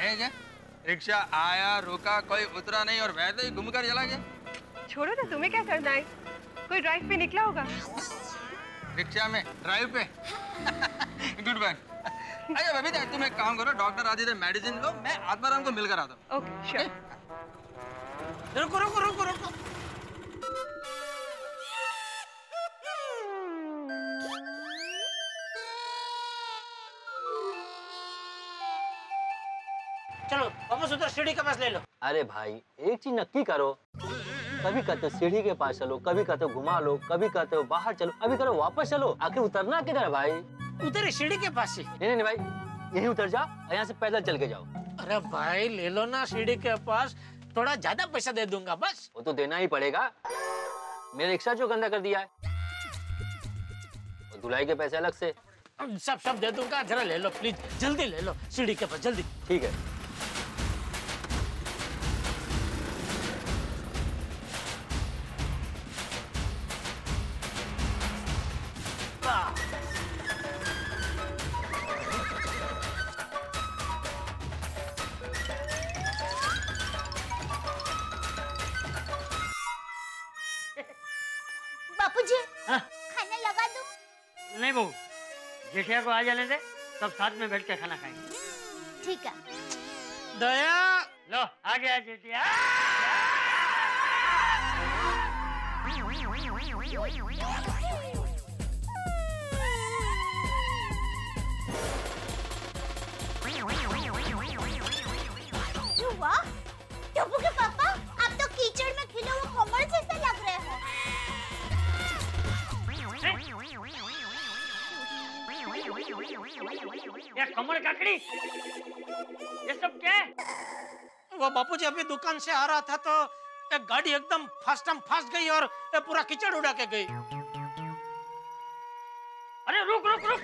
है क्या? रिक्शा आया, रुका, कोई उतरा नहीं और वैसे ही घूमकर चला गया। छोड़ो ना, तुम्हें क्या करना है? कोई ड्राइव पे निकला होगा। रिक्शा में ड्राइव पे? Good bye. अरे बबीता, तुम एक काम करो, डॉक्टर आदित्य मेडिसिन लो, मैं आत्माराम को मिलकर आता हूँ। Okay, sure. रुको रुको रुको रुको। चलो वापस उधर सीढ़ी के पास ले लो। अरे भाई एक चीज नक्की करो, कभी कहते हो सीढ़ी के पास चलो, कभी कहते हो घुमा लो, कभी कहते हो बाहर चलो, अभी करो वापस चलो। आखिर उतरना किधर है भाई? उधर ही सीढ़ी के पास ही। नहीं भाई, यही उतर जाओ और यहाँ से पैदल चल के जाओ। अरे भाई ले लो ना सीढ़ी के पास, थोड़ा ज्यादा पैसा दे दूंगा बस। वो तो देना ही पड़ेगा, मेरा रिक्शा जो गंदा कर दिया है, और धुलाई के पैसे अलग से। सब दे दूंगा, जरा ले लो प्लीज, जल्दी ले लो सीढ़ी के पास जल्दी। ठीक है। बापूजी, हाँ? खाना लगा दूं? नहीं बहू, जेठिया को आ जाने दे, सब साथ में बैठ के खाना खाएंगे। ठीक है। दया, लो आ गया जेठिया। वाह, टप्पू के पापा, आप तो कीचड़ में खिले हुए कमल जैसे लग रहे हो। ये कमर काकड़ी, ये सब क्या है? वो बापूजी अभी दुकान से आ रहा था तो एक गाड़ी एकदम फंस गई और ये पूरा कीचड़ उड़ा के गई। अरे रुक रुक रुक,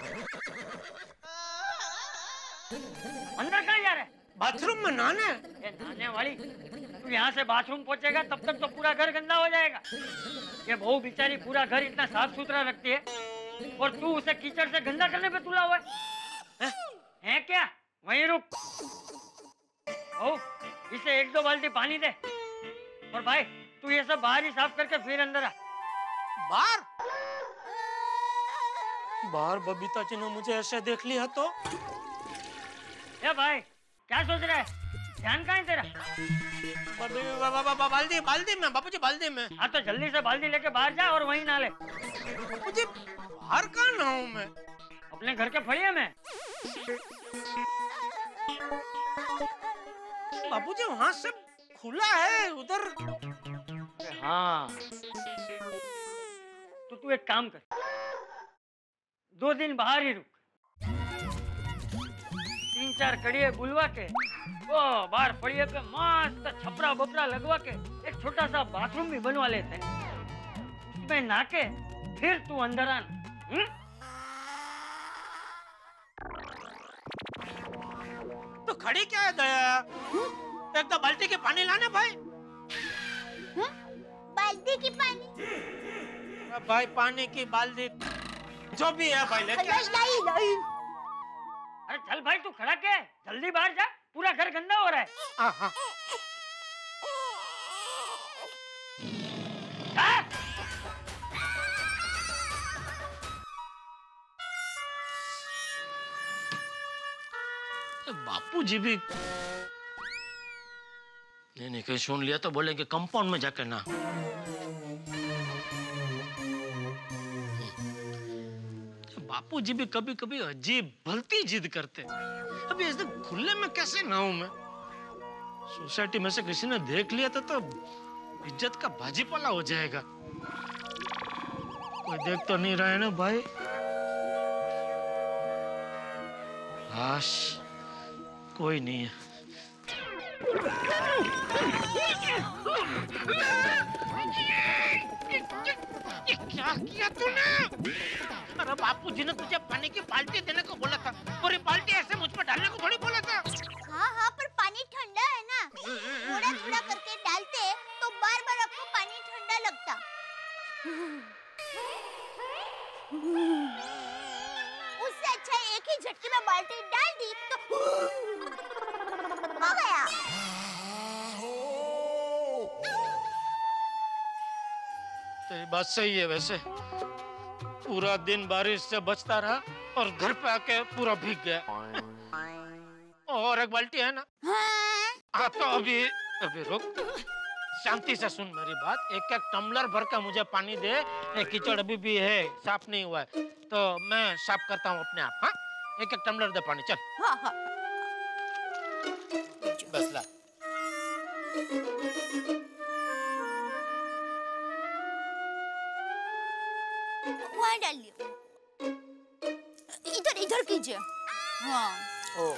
अंदर कहाँ जा रहा है? बाथरूम में नहाने। ये नहाने वाली, तू यहाँ से बाथरूम पहुँचेगा तब तक तो पूरा घर गंदा हो जाएगा। ये बहू बेचारी पूरा घर इतना साफ सुथरा रखती है और तू उसे कीचड़ से गंदा करने पे तुला हुआ है क्या? वहीं रुक। बहू, इसे 1-2 बाल्टी पानी दे। और भाई तू ये सब बाहर ही साफ करके फिर अंदर आ। बाहर बबीता जी ने मुझे ऐसे देख लिया तो? ए भाई क्या सोच रहा है? ध्यान कहाँ है तेरा? बाल्दी में बापूजी, बाल्दी में। हाँ तो जल्दी से बाल्टी लेके बाहर जा और वहीं नहा ले। बापूजी बाहर कहाँ नहाऊं मैं? अपने घर के फड़िए में। बापूजी वहाँ से खुला है उधर। हाँ तो तू एक काम कर, 2 दिन बाहर ही रुक, 3-4 कड़िए बुलवा के वो बाहर फड़िए पे मस्त छपरा बपरा लगवा के एक छोटा सा बाथरूम भी बनवा लेते हैं, उसमें नहा के फिर तू अंदर आना। तो खड़ी क्या है दया? एक तो बाल्टी के पानी लाना भाई। बाल्टी की पानी? भाई पानी की बाल्टी जो भी है भाई लेके। नहीं। अरे चल भाई तू खड़ा क्या है? जल्दी बाहर जा, पूरा घर गंदा हो रहा है। हाँ। बापूजी भी नहीं कहीं सुन लिया तो बोलेंगे कंपाउंड में जाकर ना। बापूजी भी कभी कभी अजीब भलती जिद करते। अभी ऐसे खुले में कैसे नहाऊं मैं? सोसाइटी में से किसी ने देख लिया तो इज्जत का भाजीपाला हो जाएगा। कोई देख तो नहीं रहा है ना भाई? हाश कोई नहीं है। ये क्या किया तूने? अरे बापूजी ने तुझे पानी की बाल्टी देने को बोला था, पूरी बाल्टी ऐसे मुझ पर डालने को थोड़ी बोला था। हाँ पर पानी ठंडा है ना, थोड़ा थोड़ा करके डालते तो बार बार आपको पानी ठंडा लगता। उससे अच्छा एक ही झटके में बाल्टी डाल दी तो हो गया। तो ये बात सही है वैसे। पूरा दिन बारिश से बचता रहा और घर पे आके पूरा भीग गया। और एक बाल्टी है ना? हाँ तो अभी अभी रुक, शांति से सुन मेरी बात। एक एक टम्बलर भर के मुझे पानी दे। ये कीचड़ अभी भी है, साफ नहीं हुआ है, तो मैं साफ करता हूँ अपने आप। हाँ, एक एक टम्बलर दे पानी, चल। हाँ हाँ। बस ला। वहाँ डालिए, इधर इधर कीजिए। हाँ। ओ,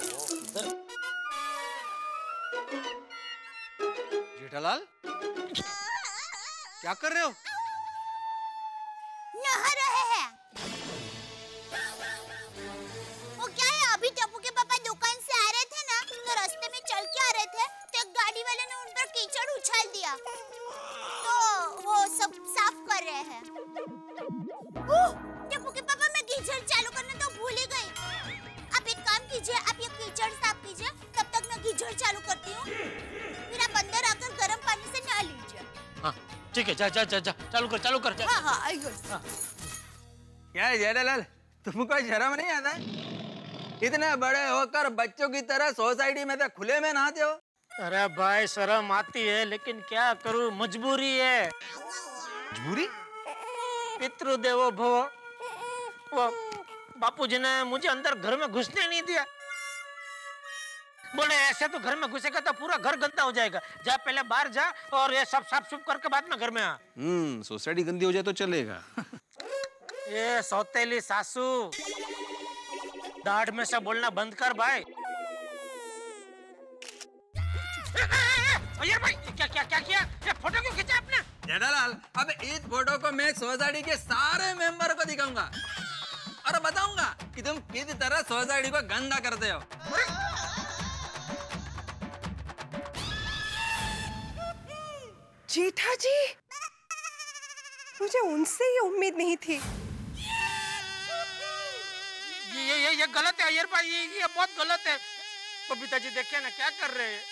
जेठालाल, क्या कर रहे हो? नहा रहे हैं। वो क्या है, अभी टप्पू के पापा दुकान से आ रहे थे ना, तो रास्ते में चल के आ रहे थे, तो एक गाड़ी वाले ने उन पर कीचड़ उछाल दिया, तो वो सब साफ कर रहे हैं। टप्पू के पापा, मैं कीचड़ चालू करना तो भूल ही गई। आप एक काम कीजिए, आप ये कीचड़ साफ कीजिए, तब तक मैं कीचड़ चालू करती हूँ, फिर आप अंदर आकर गर्म पानी से नहा लीजिए। हाँ ठीक है, जा जा जा जा, चालू कर चालू कर। जा। हाँ हाँ आइए। क्या है जेठालाल, तुमको शर्म नहीं आता है? इतने बड़े होकर बच्चों की तरह सोसाइटी में तो खुले में नहाते हो। अरे भाई शर्म आती है, लेकिन क्या करूं, मजबूरी है। मजबूरी? पितृदेवो भव। वो बापूजी ने मुझे अंदर घर में घुसने नहीं दिया। बोले ऐसे तो घर में घुसेगा तो पूरा घर गंदा हो जाएगा, जा पहले बाहर जा और ये सब साफ सुफ करके बाद में घर में आ। सोसाइटी गंदी हो जाए तो चलेगा। ये सौतेली सासू, दाढ़ में से बोलना बंद कर भाई। यार भाई क्या क्या क्या किया? ये फोटो क्यों खींचा आपने? जेठालाल, अब इस फोटो को मैं सोसाइटी के सारे मेंबर को दिखाऊंगा और बताऊंगा कि तुम किस तरह सोसाइटी को गंदा करते हो। जेठा जी, मुझे उनसे ये उम्मीद नहीं थी। ये गलत है अय्यर भाई, ये बहुत गलत है। बबीता जी देखिए ना क्या कर रहे हैं।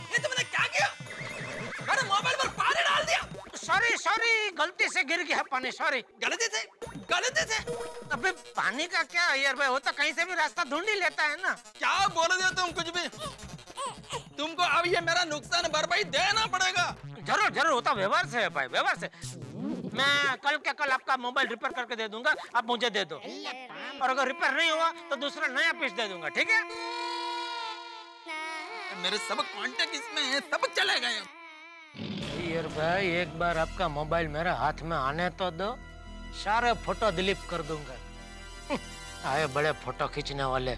ये तुमने क्या किया? अरे मोबाइल पर पानी डाल दिया। सॉरी सॉरी, गलती से गिर गया पानी, सॉरी। गलती से? गलती से? अबे पानी का क्या अय्यर भाई, होता कहीं से भी रास्ता ढूंढ ही लेता है ना। क्या बोल रहे हो तुम कुछ भी? तुमको अब ये मेरा नुकसान भरपाई देना पड़ेगा। जरूर जरूर, होता व्यवहार से है भाई, व्यवहार से। मैं कल के कल आपका मोबाइल रिपेयर करके दे दूंगा, आप मुझे दे दो। और अगर रिपेयर नहीं हुआ तो दूसरा नया पीस दे दूंगा, ठीक है? मेरे सब कांटेक्ट इसमें है, सब चले गए। अय्यर भाई एक बार आपका मोबाइल मेरे हाथ में आने तो दो, सारे फोटो डिलीट कर दूंगा। आए बड़े फोटो खींचने वाले।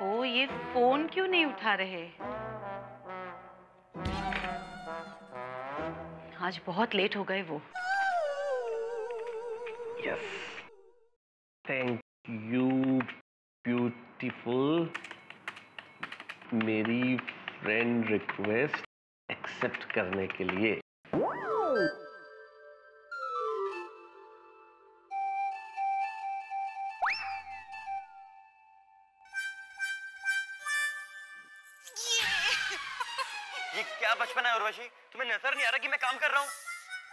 वो ये फोन क्यों नहीं उठा रहे? आज बहुत लेट हो गए वो। Yes, thank you beautiful. मेरी फ्रेंड रिक्वेस्ट एक्सेप्ट करने के लिए। ये क्या बचपन है उर्वशी, तुम्हें नजर नहीं आ रहा कि मैं काम कर रहा हूँ?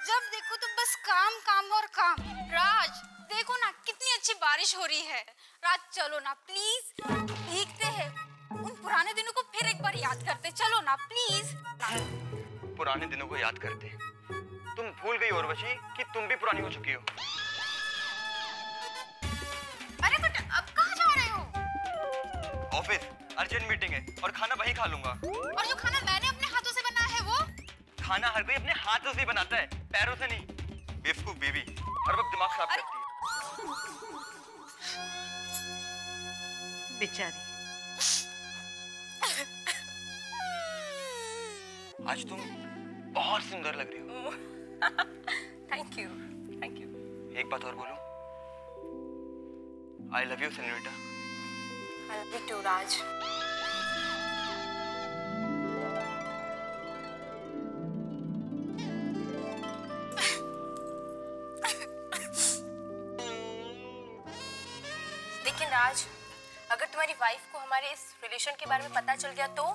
जब देखो तो बस काम काम और काम। राज देखो ना कितनी अच्छी बारिश हो रही है। राज चलो ना प्लीज, भीगते हैं, उन पुराने दिनों को फिर एक बार याद करते, चलो ना प्लीज। पुराने दिनों को याद करते? तुम भूल गई उर्वशी कि तुम भी पुरानी हो चुकी हो। अरे बट अब कहाँ जा रहे हो? ऑफिस, अर्जेंट मीटिंग है और खाना वहीं खा लूंगा। और जो खाना मैंने अपने हाथों से बनाया है वो? खाना हर कोई अपने हाथों से बनाता है, पैरों से नहीं। बेवकूफ बीवी, हर वक्त दिमाग खराब करती है। बेचारी। आज तुम बहुत सुंदर लग रही हो। Thank you, thank you. एक बात और बोलूं? I love you senorita. I love you too Raj. लेकिन राज, अगर तुम्हारी वाइफ को हमारे इस रिलेशन के बारे में पता चल गया तो?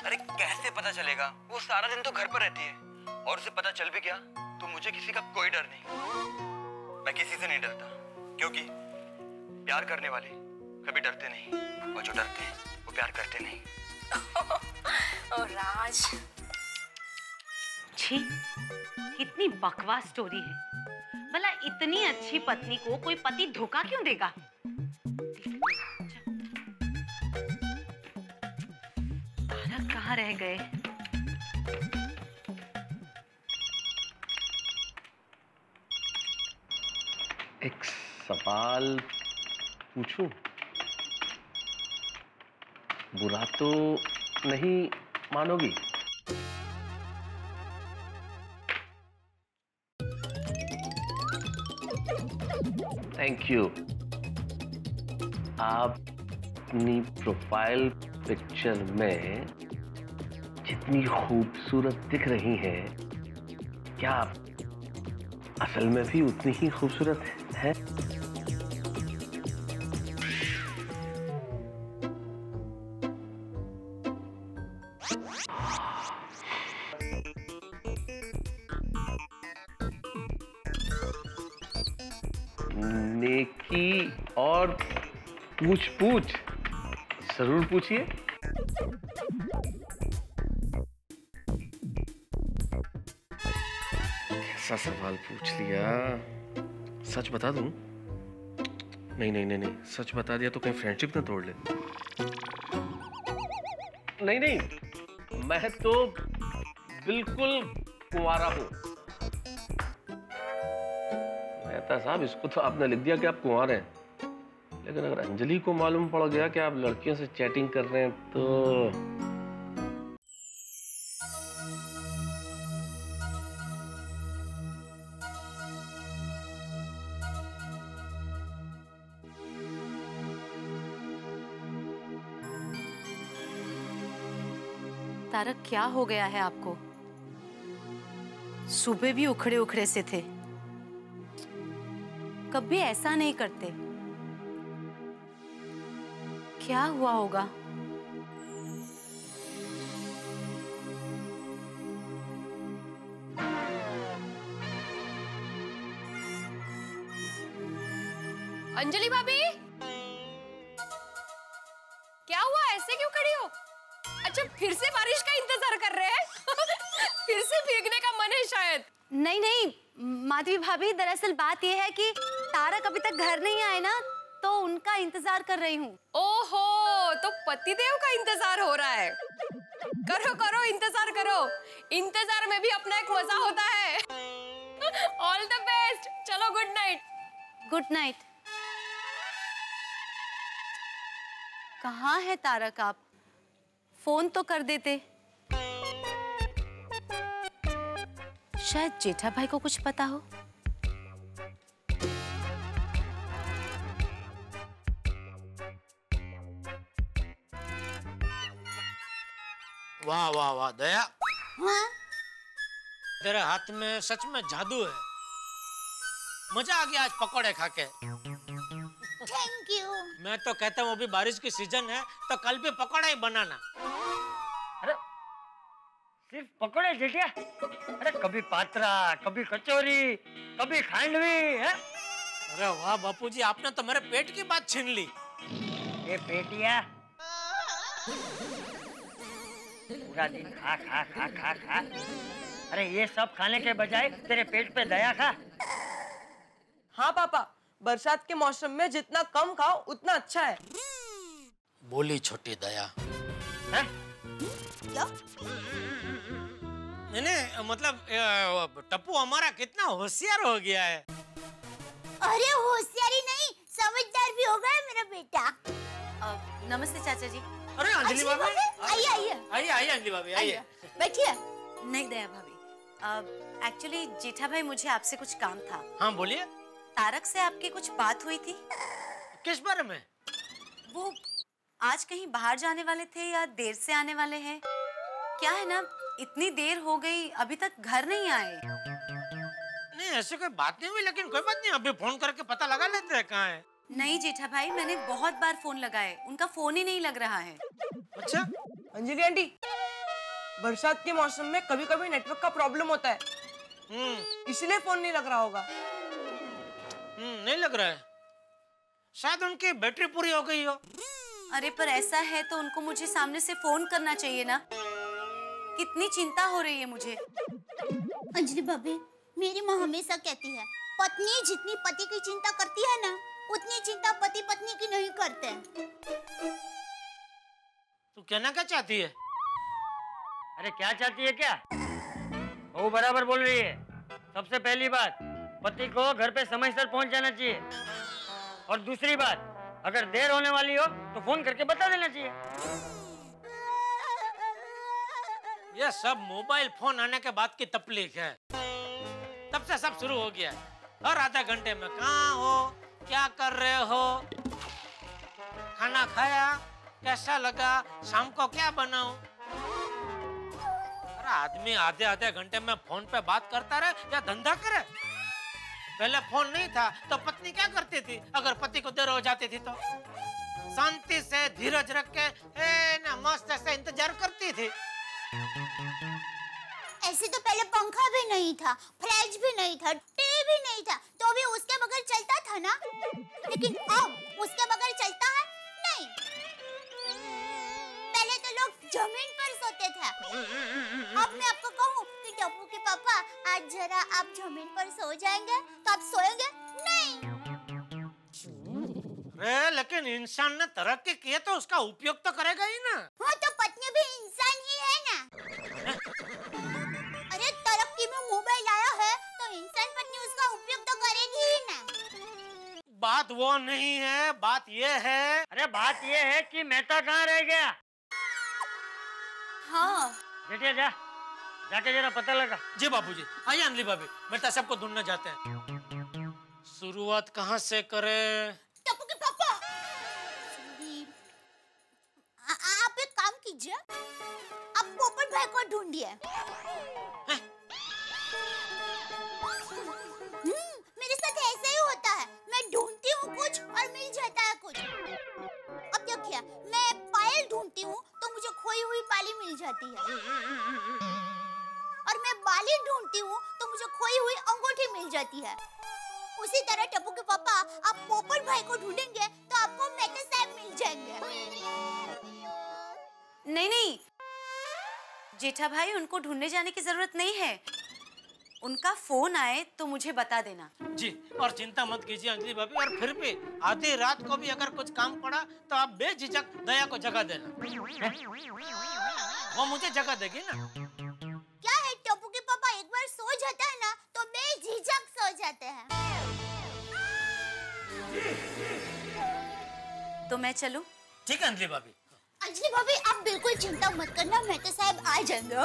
अरे कैसे पता चलेगा? वो सारा दिन तो घर पर रहती है, और उसे पता चल भी गया तो मुझे किसी का कोई डर नहीं। मैं किसी से नहीं डरता, क्योंकि प्यार करने वाले कभी डरते नहीं, और जो डरते हैं वो प्यार करते नहीं। ओ राज, छी, कितनी बकवास स्टोरी है। भला इतनी अच्छी पत्नी को कोई पति धोखा क्यों देगा? तारक कहाँ रह गए? एक सवाल पूछूं? बुरा तो नहीं मानोगी? Thank you. आप अपनी प्रोफाइल पिक्चर में जितनी खूबसूरत दिख रही हैं, क्या आप असल में भी उतनी ही खूबसूरत हैं? नेकी और पूछ पूछ जरूर पूछिए। ऐसा सवाल पूछ लिया, सच बता दूं? नहीं, सच बता दिया तो कहीं फ्रेंडशिप ना तोड़ ले। नहीं, मैं तो बिल्कुल कुंवारा हूं। मेहता साहब, इसको तो आपने लिख दिया कि आप कुंवारे हैं, लेकिन अगर अंजलि को मालूम पड़ गया कि आप लड़कियों से चैटिंग कर रहे हैं तो तारक, क्या हो गया है आपको? सुबह भी उखड़े उखड़े से थे, कभी ऐसा नहीं करते। क्या हुआ होगा? अंजलि भाभी, क्या हुआ? ऐसे क्यों खड़ी हो? अच्छा, फिर से बारिश का इंतजार कर रहे हैं? फिर से भीगने का मन है शायद। नहीं, माधवी भाभी, दरअसल बात यह है कि तारक अभी तक घर नहीं आए ना, तो उनका इंतजार कर रही हूँ। ओहो, तो पतिदेव का इंतजार हो रहा है। करो इंतजार करो, इंतजार में भी अपना एक मजा होता है। All the best. चलो, गुड नाइट। Good night. कहाँ है तारक? आप फोन तो कर देते। शायद जेठा भाई को कुछ पता हो। वाह वाह वाह दया, हाँ? तेरे हाथ में सच में जादू है। मजा आ गया आज पकौड़े खा के। Thank you. मैं तो कहता हूँ अभी बारिश की सीजन है तो कल भी पकौड़ा ही बनाना। अरे सिर्फ पकौड़े जेठिया? अरे कभी पात्रा, कभी कचौरी, कभी खांडवी है। अरे वाह बापूजी, आपने तो मेरे पेट की बात छीन ली। ये पेटिया पूरा दिन खा खा खा खा खा। अरे ये सब खाने के बजाय तेरे पेट पे दया खा। हाँ पापा, बरसात के मौसम में जितना कम खाओ उतना अच्छा है। बोली छोटी दया। है? क्या? नहीं, मतलब टप्पू हमारा कितना होशियार हो गया है। अरे होशियारी नहीं, समझदार भी हो गया मेरा बेटा। नमस्ते चाचा जी। अरे अंजलि भाभी, आइए आइए अंजलि भाभी, आइए। बैठिए। नहीं दया भाभी, एक्चुअली जेठा भाई मुझे आपसे कुछ काम था। हाँ बोलिए। तारक से आपकी कुछ बात हुई थी? किस बारे में? वो आज कहीं बाहर जाने वाले थे या देर से आने वाले हैं? क्या है ना, इतनी देर हो गई अभी तक घर नहीं आए। नहीं ऐसे कोई बात नहीं हुई, लेकिन कोई बात नहीं, अभी फोन करके पता लगा लेते हैं कहाँ है। नहीं जेठा भाई, मैंने बहुत बार फोन लगाए, उनका फोन ही नहीं लग रहा है। अच्छा अंजलि आंटी, बरसात के मौसम में कभी कभी नेटवर्क का प्रॉब्लम होता है, इसलिए फोन नहीं लग रहा होगा। नहीं लग रहा है, शायद उनकी बैटरी पूरी हो गई हो। अरे पर ऐसा है तो उनको मुझे सामने से फोन करना चाहिए ना, कितनी चिंता हो रही है मुझे। अंजलि भाभी, मेरी माँ हमेशा कहती है, पत्नी जितनी पति की चिंता करती है ना, उतनी चिंता पति पत्नी की नहीं करते। तू कहना क्या चाहती है? अरे क्या चाहती है क्या? वो बराबर बोल रही है। सबसे पहली बात, पति को घर पे समय पर पहुंच जाना चाहिए, और दूसरी बात, अगर देर होने वाली हो तो फोन करके बता देना चाहिए। ये सब मोबाइल फोन आने के बाद की तकलीफ है, तब से सब शुरू हो गया है। हर आधे घंटे में कहाँ हो, क्या कर रहे हो, खाना खाया, कैसा लगा, शाम को क्या बनाऊं। अरे आदमी आधे आधे घंटे में फोन पे बात करता रहे या धंधा करे। पहले फोन नहीं था तो पत्नी क्या करती थी? अगर पति को देर हो जाती थी तो शांति से धीरज रख के ना मस्त से इंतजार करती थी। ऐसे तो पहले पंखा भी नहीं था, फ्रिज भी नहीं था, टीवी भी नहीं था, तो भी उसके बगैर चलता था ना। लेकिन अब उसके बगैर चलता है नहीं। पहले तो लोग जमीन पर सोते थे, अब मैं आपको कहूँ कि टप्पू के पापा आज जरा आप जमीन पर सो जाएंगे तो आप सोएंगे नहीं। लेकिन इंसान ने तरक्की की है तो उसका उपयोग तो करेगा ही ना। हाँ तो पत्नी भी इंसान ही है ना। अरे तरक्की में मोबाइल आया है तो इंसान पत्नी उसका उपयोग तो करेगी ही ना। बात वो नहीं है, बात ये है। अरे बात ये है कि मेहता कहाँ रह गया? हाँ बेटिया जा, जाके जरा पता लगा। जी बाबूजी। आइए अंजलि भाभी, बेटा सबको ढूंढने जाते हैं। शुरुआत कहाँ से करें? टप्पू के पापा, आप एक काम कीजिए, आप पोपट भाई को ढूंढिए। मेरे साथ ऐसा ही होता है, मैं ढूंढती हूँ कुछ और मिल जाता है कुछ। अब देखिए, मैं पायल ढूंढती हूँ तो मुझे खोई हुई बाली मिल जाती है, और मैं बाली ढूंढती हूँ तो मुझे खोई हुई अंगूठी मिल जाती है। उसी तरह टप्पू के पापा, आप पोपट भाई को ढूंढेंगे तो आपको मेहता साहब मिल जाएंगे। नहीं नहीं जेठा भाई, उनको ढूंढने जाने की जरूरत नहीं है। उनका फोन आए तो मुझे बता देना। जी, और चिंता मत कीजिए अंजलि भाभी, और फिर भी आधी रात को भी अगर कुछ काम पड़ा तो आप बेझिझक दया को जगह देना, वो मुझे जगह देगी ना। क्या है टप्पू के पापा, एक बार सो जाता है ना तो बेझिझक सो जाते हैं। तो मैं चलूं? ठीक है अंजलि भाभी। अंजलि भाभी, आप बिल्कुल चिंता मत करना, मेहता साहब आ जाएंगे।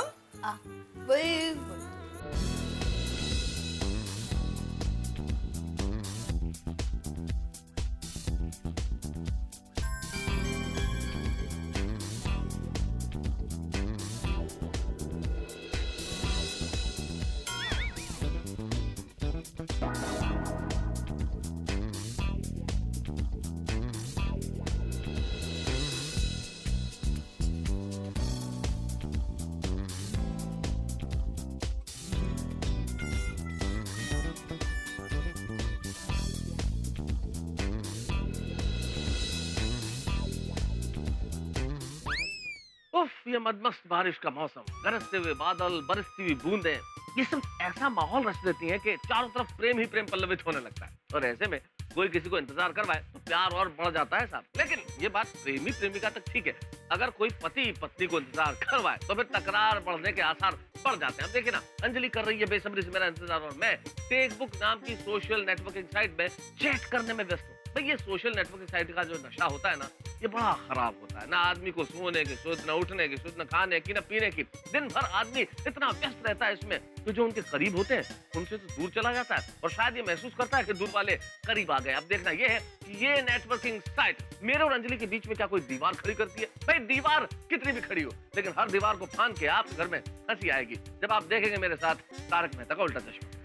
उफ, ये मदमस्त बारिश का मौसम, गरजते हुए बादल, बरसती हुई बूंदें, ये सब ऐसा माहौल रच देती हैं कि चारों तरफ प्रेम ही प्रेम पल्लवित होने लगता है। और ऐसे में कोई किसी को इंतजार करवाए तो प्यार और बढ़ जाता है साहब। लेकिन ये बात प्रेमी प्रेमिका तक ठीक है, अगर कोई पति पत्नी को इंतजार करवाए तो फिर तकरार बढ़ने के आसार बढ़ जाते हैं। अब देखिए ना, अंजलि कर रही है बेसब्री से मेरा इंतजार, और मैं फेसबुक नाम की सोशल नेटवर्किंग साइट में चैट करने में व्यस्त हूँ। तो ये सोशल नेटवर्किंग साइट का जो नशा होता है ना, ये बड़ा खराब होता है ना। आदमी को सोने की सुध, न उठने की सुध, न खाने की, न पीने की। दिन भर आदमी इतना व्यस्त रहता है इसमें कि जो उनके करीब होते हैं उनसे तो दूर चला जाता है और शायद ये महसूस करता है कि दूर वाले करीब आ गए। अब देखना ये है कि ये नेटवर्किंग साइट मेरे और अंजलि के बीच में क्या कोई दीवार खड़ी करती है? भाई दीवार कितनी भी खड़ी हो, लेकिन हर दीवार को फांद के आपके घर में हंसी आएगी जब आप देखेंगे मेरे साथ तारक मेहता का उल्टा चश्मा।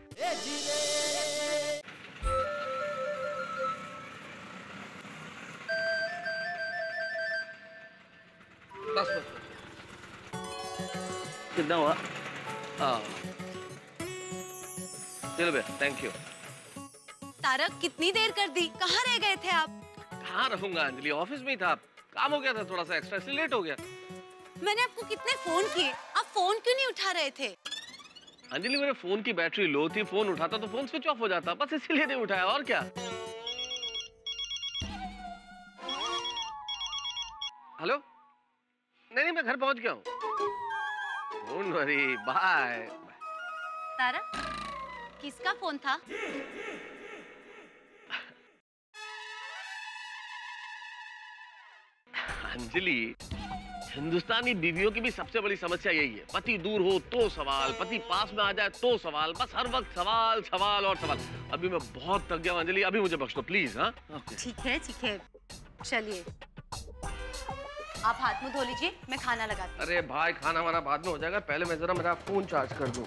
बस बस कितना हुआ? चलो भैया, थैंक यू। तारक कितनी देर कर दी, कहाँ रह गए थे आप? कहाँ रहूंगा अंजलि, ऑफिस में ही था। काम हो गया था थोड़ा सा एक्स्ट्रा, इसलिए लेट हो गया। मैंने आपको कितने फोन किए, आप फोन क्यों नहीं उठा रहे थे? अंजलि मेरे फोन की बैटरी लो थी, फोन उठाता तो फोन स्विच ऑफ हो जाता, बस इसीलिए नहीं उठाया, और क्या। हेलो, नहीं मैं घर पहुंच गया हूँ। Don't worry, bye. तारक, किसका फोन था? अंजलि, हिंदुस्तानी बीवियों की भी सबसे बड़ी समस्या यही है। पति दूर हो तो सवाल, पति पास में आ जाए तो सवाल, बस हर वक्त सवाल सवाल और सवाल। अभी मैं बहुत थक गया हूं अंजलि, अभी मुझे बख्श दो प्लीज। हाँ ठीक है चलिए, आप हाथ मुंह धो लीजिए, मैं खाना लगाती हूँ। अरे भाई, खाना वाना बाद में हो जाएगा, पहले मैं जरा मेरा फोन चार्ज कर दूं।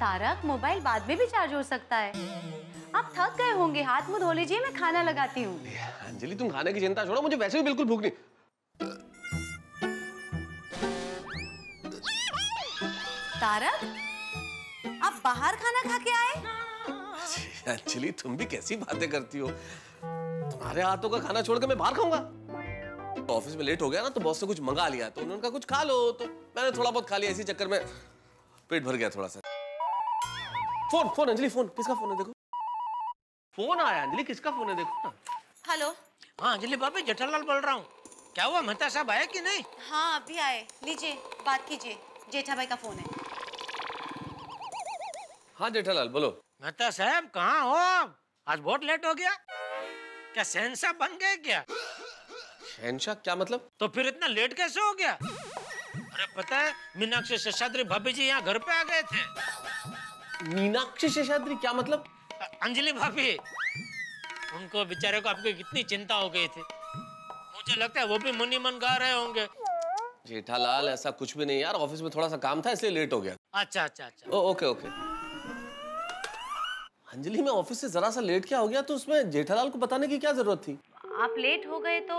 तारक, मोबाइल बाद में भी चार्ज हो सकता है। आप थक गए होंगे, हाथ मुंह धो लीजिए, मैं खाना लगाती हूँ। अंजलि तुम खाने की चिंता छोड़ो, मुझे वैसे भी बिल्कुल भूख नहीं। तारक, आप बाहर खाना खा के आए? अंजलि तुम भी कैसी बातें करती हो, तुम्हारे हाथों का खाना छोड़ के मैं बाहर खाऊंगा? तो ऑफिस में लेट हो गया ना, तो बॉस ने कुछ मंगा लिया, तो उन्होंने कहा कुछ खा लो, तो मैंने थोड़ा बहुत खा लिया, इसी चक्कर में पेट भर गया थोड़ा सा। फोन अंजलि, फोन किसका फोन है देखो। फोन आया अंजलि, किसका फोन है देखो ना। हेलो। हाँ अंजलि भाभी, जेठालाल बोल रहा हूँ। क्या हुआ, मेहता साहब आए कि नहीं? हाँ अभी आए, लीजिए बात कीजिए, जेठा भाई का फोन है। हाँ जेठालाल बोलो। मेहता साहब कहाँ हो? आज बहुत लेट हो गया, क्या शहंशाह बन गए क्या? शहंशाह क्या मतलब? तो फिर इतना लेट कैसे हो गया? अरे पता है, मीनाक्षी शेषाद्री भाभी जी यहाँ घर पे आ गए थे। मीनाक्षी शेषाद्री क्या मतलब? अंजलि भाभी, उनको बेचारे को आपकी कितनी चिंता हो गई थी, मुझे लगता है वो भी मुनी मन गा रहे होंगे। जेठालाल ऐसा कुछ भी नहीं यार, ऑफिस में थोड़ा सा काम था इसलिए लेट हो गया। अच्छा। ओके। अंजलि मैं ऑफिस से जरा सा लेट क्या हो गया, तो उसमें जेठालाल को बताने की क्या जरूरत थी? आप लेट हो गए तो,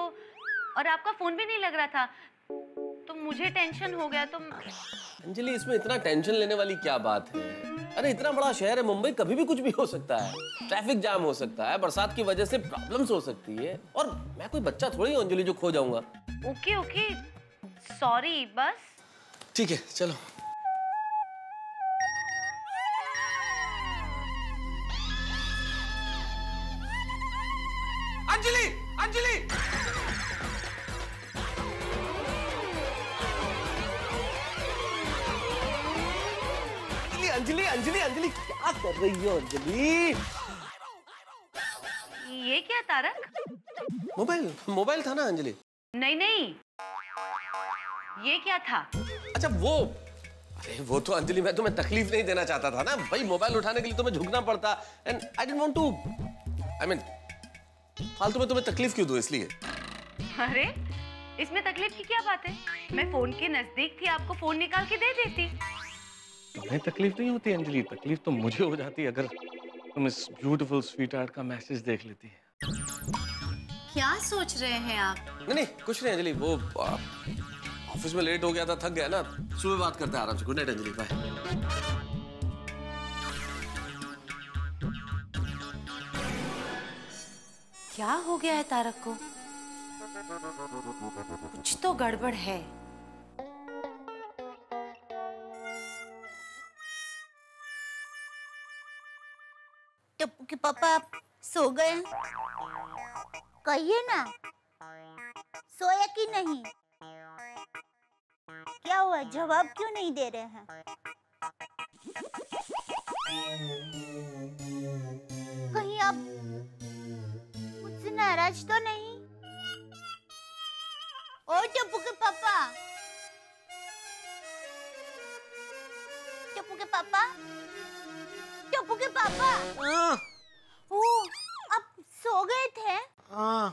और आपका फोन भी नहीं लग रहा था, तो मुझे टेंशन हो गया। तो अंजलि इसमें इतना टेंशन लेने वाली क्या बात है? अरे इतना बड़ा शहर है मुंबई, कभी भी कुछ भी हो सकता है। ट्रैफिक जाम हो सकता है, बरसात की वजह से प्रॉब्लम्स हो सकती है, और मैं कोई बच्चा थोड़ी हूँ अंजलि जो खो जाऊंगा। ओके सॉरी, बस ठीक है चलो। अंजलि अंजलि क्या कर रही हो अंजलि? ये क्या तारक? मोबाइल था ना अंजलि। नहीं, ये क्या था? अच्छा अरे वो तो अंजलि मैं तुम्हें तकलीफ नहीं देना चाहता था ना भाई, मोबाइल उठाने के लिए तुम्हें झुकना पड़ता, and I didn't want to, फालतू में तुम्हें तकलीफ क्यों दूं, इसलिए। अरे इसमें तकलीफ की क्या बात है, मैं फोन के नजदीक थी, आपको फोन निकाल के दे देती। तुम्हें तकलीफ नहीं होती अंजलि, तकलीफ तो मुझे हो जाती अगर तुम इस ब्यूटीफुल स्वीट हार्ट का मैसेज देख लेती। क्या सोच रहे हैं आप? नहीं कुछ नहीं अंजलि, वो ऑफिस में लेट हो गया था, थक गया ना, सुबह बात करते हैं आराम से। Good night Anjali, bye. क्या हो गया है तारक को? कुछ तो गड़बड़ है। टप्पू के पापा आप सो गए? कहिए ना, सोया कि नहीं? क्या हुआ, जवाब क्यों नहीं दे रहे हैं? कहीं आप नाराज तो नहीं? ओ टप्पू के पापा, टप्पू के पापा, टप्पू के पापा। ओ, आप सो गए थे? हाँ।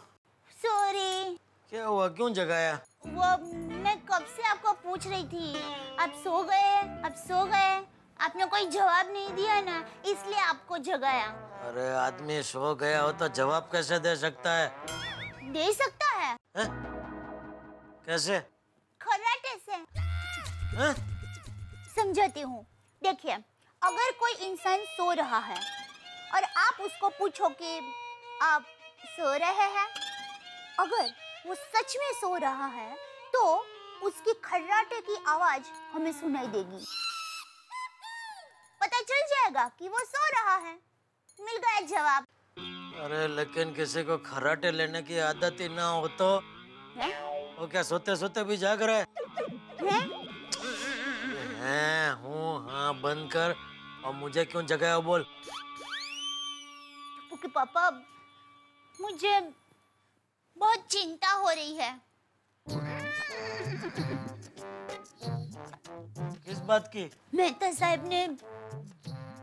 सॉरी। क्या हुआ, क्यों जगाया? वो मैं कब से आपको पूछ रही थी, आप सो गए, आप सो गए। आपने कोई जवाब नहीं दिया ना, इसलिए आपको जगाया। अरे आदमी सो गया हो तो जवाब कैसे दे सकता है? दे सकता है। कैसे? खर्राटे से। समझाती हूँ। देखिए, अगर कोई इंसान सो रहा है और आप उसको पूछो कि आप सो रहे हैं, अगर वो सच में सो रहा है तो उसकी खर्राटे की आवाज हमें सुनाई देगी। पता चल जाएगा कि वो सो रहा है। मिल गया जवाब। अरे लेकिन किसी को खर्राटे लेने की आदत ही ना हो तो है? वो क्या सोते सोते भी जाग रहा है? हूँ, हाँ बंद कर। और मुझे क्यों जगाया बोल? ओके पापा, मुझे बहुत चिंता हो रही है। किस बात की? मेहता साहब ने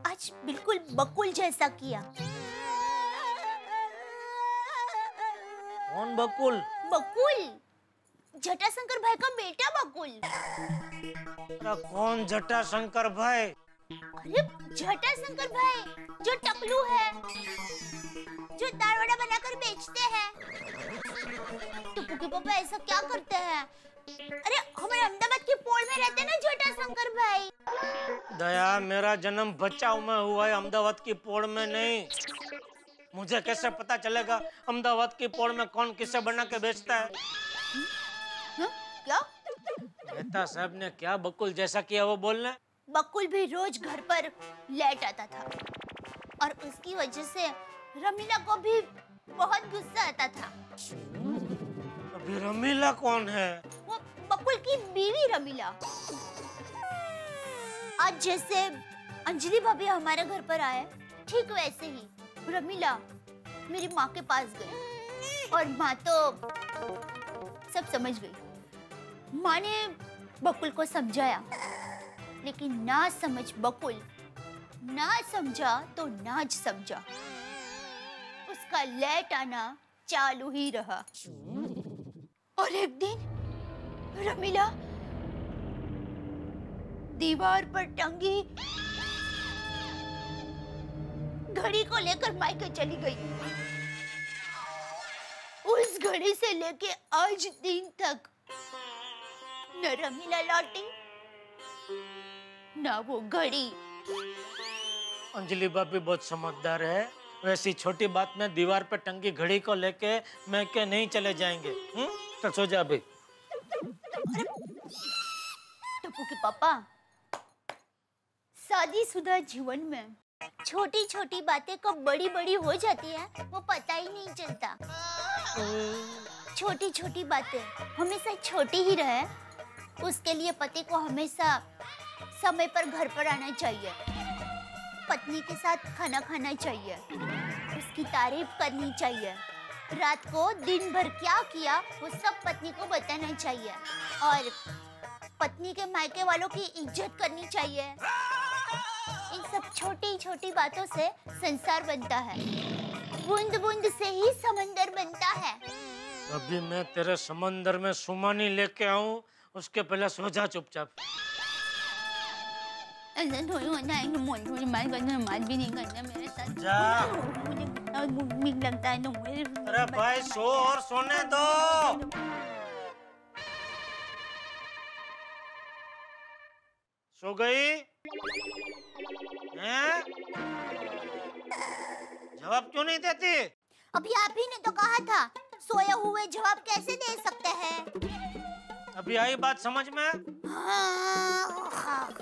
आज बिल्कुल बकुल जैसा किया। कौन बकुल? बकुल, जटाशंकर भाई का बेटा बकुल। कौन जटाशंकर भाई? अरे जटाशंकर भाई, जो टकलू है, जो दाल वड़ा बनाकर बेचते हैं। टुप्पू के पापा ऐसा क्या करते हैं? अरे हमारे अहमदाबाद की पोल में रहते हैं ना जटाशंकर भाई। दया, मेरा जन्म बचाव में हुआ है, अहमदाबाद की पोड़ में नहीं। मुझे कैसे पता चलेगा अहमदाबाद की पोड़ में कौन किसे बना के बेचता है? क्या? मेहता साहब ने क्या बकुल जैसा किया वो बोलने? बकुल भी रोज घर पर लेट आता था और उसकी वजह से रमीला को भी बहुत गुस्सा आता था। अभी रमीला कौन है? वो बकुल की बीवी रमीला। आज जैसे अंजलि भाभी हमारे घर पर आए, ठीक वैसे ही रमीला मेरी माँ के पास गई और माँ तो सब समझ गई। माँ ने बकुल को समझाया, लेकिन ना समझ बकुल, ना समझा तो नाज समझा। उसका लेट आना चालू ही रहा। और एक दिन रमीला दीवार पर टंगी घड़ी को लेकर मायके चली गई। उस घड़ी से लेके आज दिन तक न रमीला लौटी ना वो घड़ी। अंजलि भाभी बहुत समझदार है। वैसी छोटी बात में दीवार पर टंगी घड़ी को लेके मैं के नहीं चले जाएंगे। तो सो जा अभी। टप्पू के पापा, शादीशुदा जीवन में छोटी छोटी बातें कब बड़ी बड़ी हो जाती है वो पता ही नहीं चलता। छोटी छोटी बातें हमेशा छोटी ही रहे, उसके लिए पति को हमेशा समय पर घर पर आना चाहिए, पत्नी के साथ खाना खाना चाहिए, उसकी तारीफ करनी चाहिए, रात को दिन भर क्या किया वो सब पत्नी को बताना चाहिए और पत्नी के मायके वालों की इज्जत करनी चाहिए। इन सब छोटी छोटी बातों से संसार बनता है, बूंद बूंद से ही समंदर बनता है। अभी मैं तेरे समंदर में सुमानी लेके आऊं, उसके पहले सो जा चुपचाप। जा। लगता है अरे भाई सो और सोने दो। सो गई? हैं? जवाब क्यों नहीं देती? अभी आप ही ने तो कहा था सोए हुए जवाब कैसे दे सकते हैं। अभी आई बात समझ में? हाँ।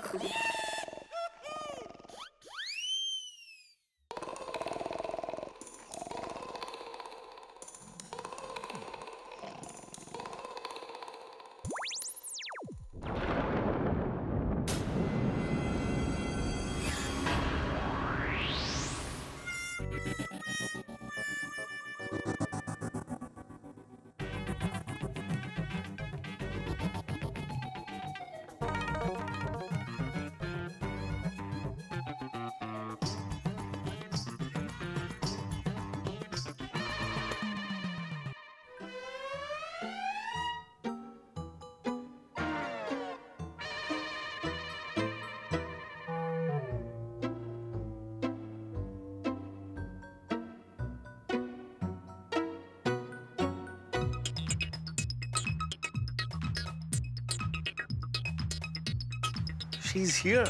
she's here.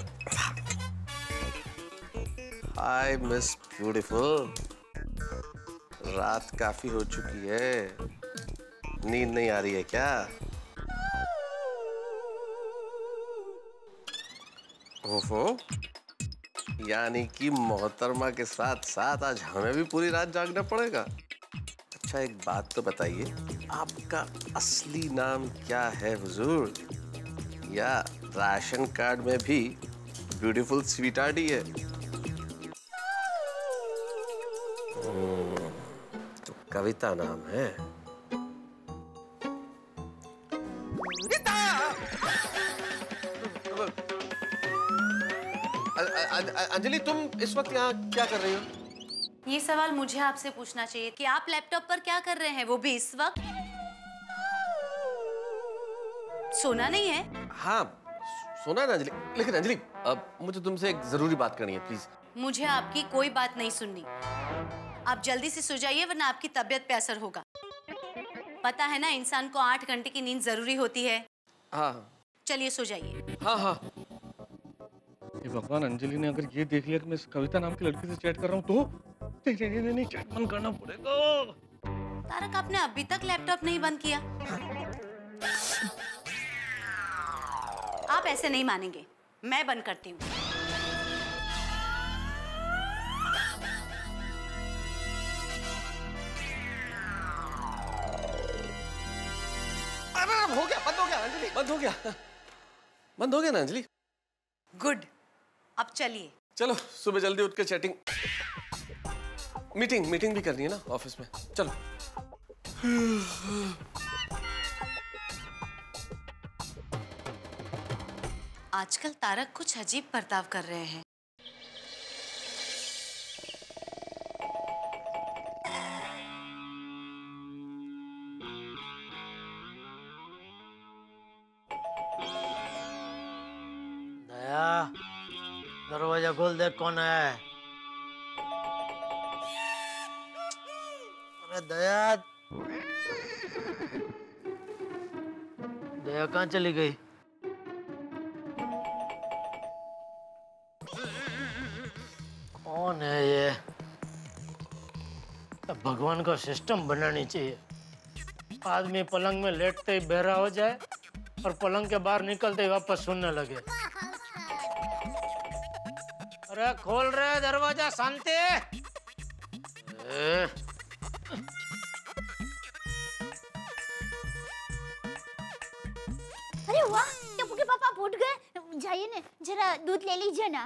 Hi, Miss Beautiful. रात काफी हो चुकी है, नींद नहीं आ रही है क्या? ओहो, यानी कि मोहतरमा के साथ साथ आज हमें भी पूरी रात जागना पड़ेगा। अच्छा एक बात तो बताइए, आपका असली नाम क्या है हुजूर? या राशन कार्ड में भी ब्यूटीफुल स्वीटहार्ट ही है? तो कविता नाम है। अंजलि, तुम इस वक्त यहाँ क्या कर रही हो? ये सवाल मुझे आपसे पूछना चाहिए कि आप लैपटॉप पर क्या कर रहे हैं, वो भी इस वक्त? सोना नहीं है? हाँ, सोना है ना अंजलि। लेकिन अंजलि, मुझे तुमसे एक जरूरी बात करनी है, प्लीज। मुझे आपकी कोई बात नहीं सुननी। आप जल्दी से सो जाइए वरना आपकी तबीयत पे असर होगा। पता है ना, इंसान को 8 घंटे की नींद जरूरी होती है। हाँ। चलिए सो जाइए। हाँ हाँ। ये भगवान, अंजलि ने अगर ये देख लिया कि मैं इस कविता नाम की लड़की से चैट कर रहा हूँ तो? नहीं, चैट बंद करना पड़ेगा। तारक, आपने अभी तक लैपटॉप नहीं बंद किया? आप ऐसे नहीं मानेंगे, मैं बंद करती हूँ। अरे हो गया, बंद हो गया अंजलि, बंद हो गया। बंद हो गया ना अंजलि? गुड, अब चलिए। चलो सुबह जल्दी उठ के चैटिंग, मीटिंग भी करनी है ना ऑफिस में। चलो। आजकल तारक कुछ अजीब बर्ताव कर रहे हैं। दया, दरवाजा खोल दे, कौन है? अरे दया, दया कहाँ चली गई? कौन है ये? तो भगवान का सिस्टम बनानी चाहिए। आदमी पलंग में लेटते ही बहरा हो जाए और पलंग के बाहर निकलते ही वापस सुनने लगे। अरे खोल रहे दरवाजा, शांति। अरे वाह, टप्पू के पापा आप उठ गए। जाइए ना, जरा दूध ले लीजिए ना,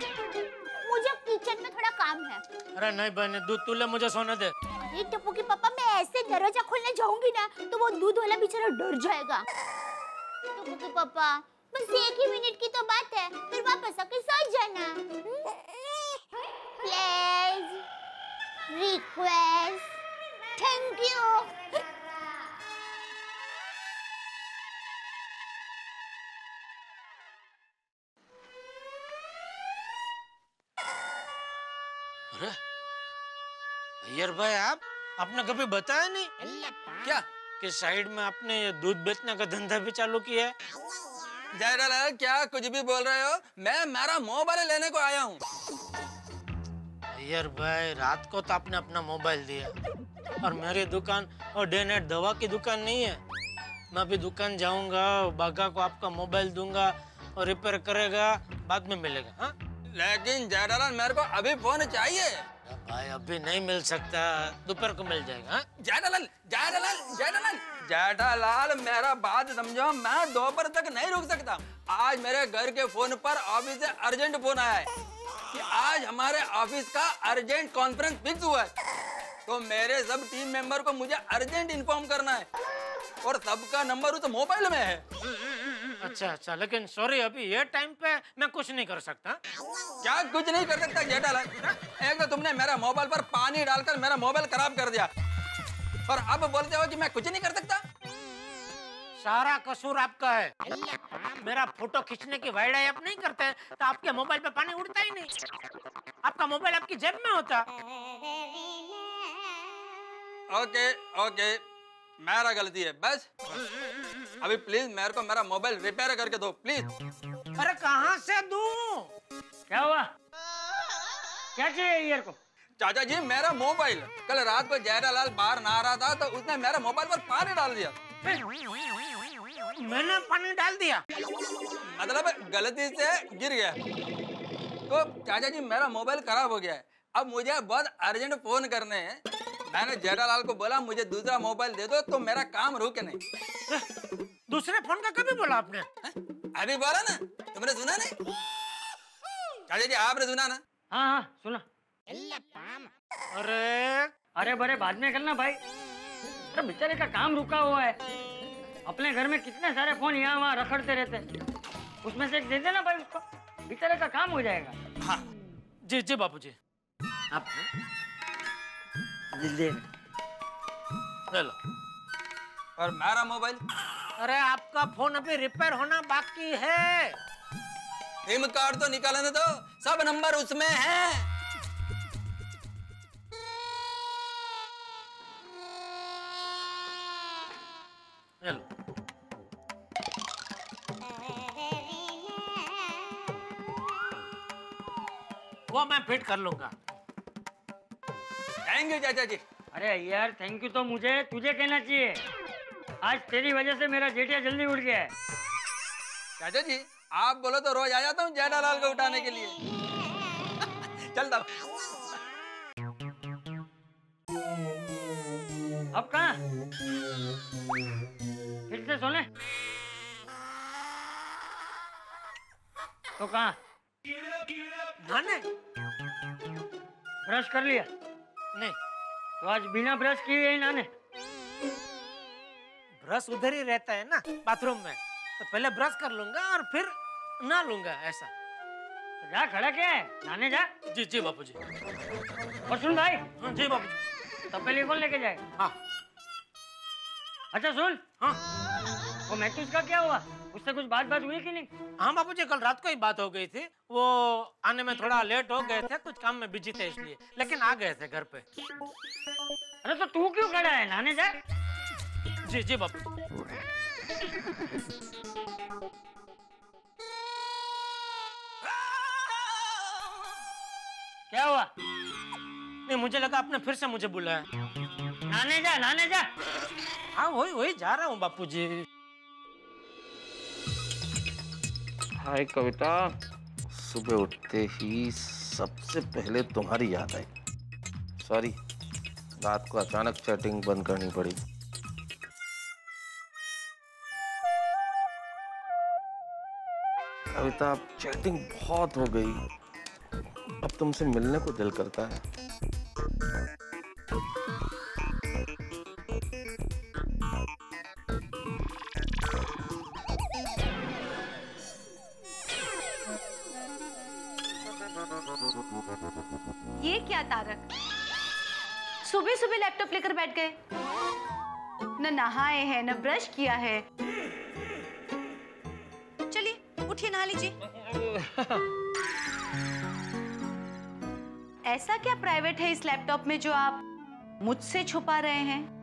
मुझे किचन में थोड़ा काम है। अरे नहीं बहन, दूध तू ले, मुझे सोने दे। अरे टप्पू के पापा, मैं ऐसे दरवाजा खोलने जाऊंगी ना तो वो दूध वाला बेचारा डर जाएगा। टप्पू के पापा, बस 1 ही मिनट की तो बात है, फिर वापस आके सो जाना। Please, request, thank you. अरे अय्यर भाई, आपने कभी बताया नहीं क्या कि साइड में आपने ये दूध बेचने का धंधा भी चालू किया है? जयलाल, क्या कुछ भी बोल रहे हो? मैं मेरा मोबाइल लेने को आया हूँ। अय्यर भाई, रात को तो आपने अपना मोबाइल दिया और मेरी दुकान और डे नाइट दवा की दुकान नहीं है। मैं अभी दुकान जाऊंगा, बागा को आपका मोबाइल दूंगा और रिपेयर करेगा, बाद में मिलेगा। हाँ, लेकिन जयलाल, मेरे को अभी फोन चाहिए। भाई अभी नहीं मिल सकता, दोपहर को मिल जाएगा। जेठालाल, मेरा बात समझो, मैं दोपहर तक नहीं रुक सकता। आज मेरे घर के फोन पर ऑफिस से अर्जेंट फोन आया है कि आज हमारे ऑफिस का अर्जेंट कॉन्फ्रेंस फिक्स हुआ है, तो मेरे सब टीम मेंबर को मुझे अर्जेंट इन्फॉर्म करना है और सबका नंबर उस मोबाइल में है। अच्छा, लेकिन सॉरी, अभी ये टाइम पे मैं कुछ नहीं कर सकता। क्या कुछ नहीं कर सकता जेठालाल? एक तो तुमने मेरा मोबाइल पर पानी डालकर मेरा मोबाइल खराब कर दिया और अब बोलते हो कि मैं कुछ नहीं कर सकता। सारा कसूर आपका है। मेरा फोटो खींचने की वाइड आप नहीं करते तो आपके मोबाइल पे पानी उड़ता ही नहीं। आपका मोबाइल आपकी जेब में होता। ओके, मेरा गलती है बस। अभी प्लीज मेरे को मेरा मोबाइल रिपेयर करके दो, प्लीज। अरे कहाँ से दूं? क्या हुआ? क्या चाहिए ईयर को? चाचा जी मेरा मोबाइल, कल रात को जयरालाल बाहर नहा रहा था तो उसने मेरे मोबाइल पर पानी डाल दिया। मैंने पानी डाल दिया? मतलब गलती से गिर गया। तो चाचा जी मेरा मोबाइल खराब हो गया है, अब मुझे बहुत अर्जेंट फोन करने हैं। मैंने जयरालाल को बोला मुझे दूसरा मोबाइल दे दो तो मेरा काम रुके नहीं। दूसरे फोन का कभी बोला आपने? अभी बोला ना, तुमने सुना नहीं? चाचा जी आपने सुना ना? हाँ सुना। अरे बड़े बाद में करना भाई। अरे बेचारे का काम रुका हुआ है। अपने घर में कितने सारे फोन यहाँ वहाँ रखड़ते रहते, उसमें से एक दे देना भाई उसको, बेचारे का काम हो जाएगा। हाँ जी जी बापूजी। आप ले लो। और मेरा मोबाइल? अरे आपका फोन अभी रिपेयर होना बाकी है। सिम कार्ड तो निकालने दो, सब नंबर उसमें है। वो मैं फिट कर लूंगा। थैंक यू चाचा जी। अरे यार थैंक यू तो मुझे तुझे कहना चाहिए। आज तेरी वजह से मेरा जेठिया जल्दी उठ गया है। चाचा जी आप बोलो तो रोज आ जाता हूँ जेठालाल को उठाने के लिए। चलता। अब कहाँ? फिर से सोने? तो कहाँ? नहाने? ब्रश कर लिया? नहीं। तो आज बिना ब्रश किए ही नहाने? ब्रश उधर ही रहता है ना बाथरूम में, तो पहले ब्रश कर लूंगा और फिर नहा लूंगा ऐसा। तो जा, खड़ा क्या है, नहाने जा। जी जी बापूजी। और सुन भाई। हाँ जी बापूजी। तपेली कौन लेके जाएगा? हाँ। अच्छा सुन। हाँ। वो मैथ्यूस का क्या हुआ? उससे कुछ बात हुई कि नहीं? हाँ बापूजी कल रात को ही बात हो गई थी। वो आने में थोड़ा लेट हो गए थे, कुछ काम में बिजी थे इसलिए, लेकिन आ गए थे घर पे। अरे तो तू क्यों खड़ा है, नहाने जा। जी जी बापू। क्या हुआ? नहीं मुझे लगा आपने फिर से मुझे बुलाया। नहाने जा, नहाने जा। हाँ वही जा रहा हूँ बापूजी। हाय कविता, सुबह उठते ही सबसे पहले तुम्हारी याद आई। सॉरी, रात को अचानक चैटिंग बंद करनी पड़ी। कविता अब चैटिंग बहुत हो गई, अब तुमसे मिलने को दिल करता है। ये क्या तारक, सुबह सुबह लैपटॉप लेकर बैठ गए? न नहाए हैं न ब्रश किया है। चलिए उठिए नहा लीजिए। ऐसा क्या प्राइवेट है इस लैपटॉप में जो आप मुझसे छुपा रहे हैं?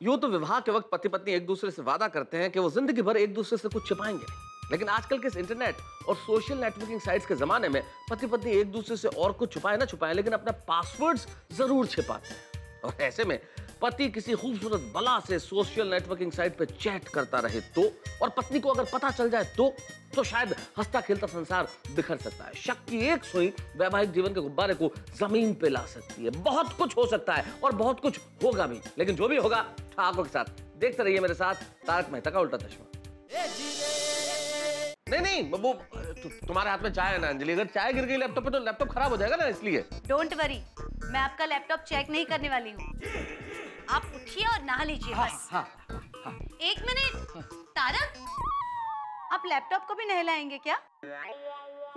यूं तो विवाह के वक्त पति पत्नी एक दूसरे से वादा करते हैं कि वो जिंदगी भर एक दूसरे से कुछ छिपाएंगे, लेकिन आजकल के इस इंटरनेट और सोशल नेटवर्किंग साइट्स के जमाने में पति पत्नी एक दूसरे से और कुछ छुपाए ना छुपाए, लेकिन अपना पासवर्ड्स जरूर छिपाते हैं। और ऐसे में पति किसी खूबसूरत बला से सोशल नेटवर्किंग साइट पे चैट करता रहे तो, और पत्नी को अगर पता चल जाए तो शायद हंसता खेलता संसार बिखर सकता है। शक की एक सुई वैवाहिक जीवन के गुब्बारे को जमीन पे ला सकती है। बहुत कुछ हो सकता है और बहुत कुछ होगा भी, लेकिन जो भी होगा ठाकुर के साथ। देखते रहिए मेरे साथ तारक मेहता का उल्टा चश्मा। नहीं वो तुम्हारे हाथ में चाय है ना अंजलि, अगर चाय गिर गई लैपटॉप पे तो लैपटॉप खराब हो जाएगा ना, इसलिए। डोंट वरी, मैं आपका लैपटॉप चेक नहीं करने वाली हूँ। आप उठिए और नहा लीजिए बस। हाँ। एक मिनट तारक, आप लैपटॉप को भी नहलाएंगे क्या?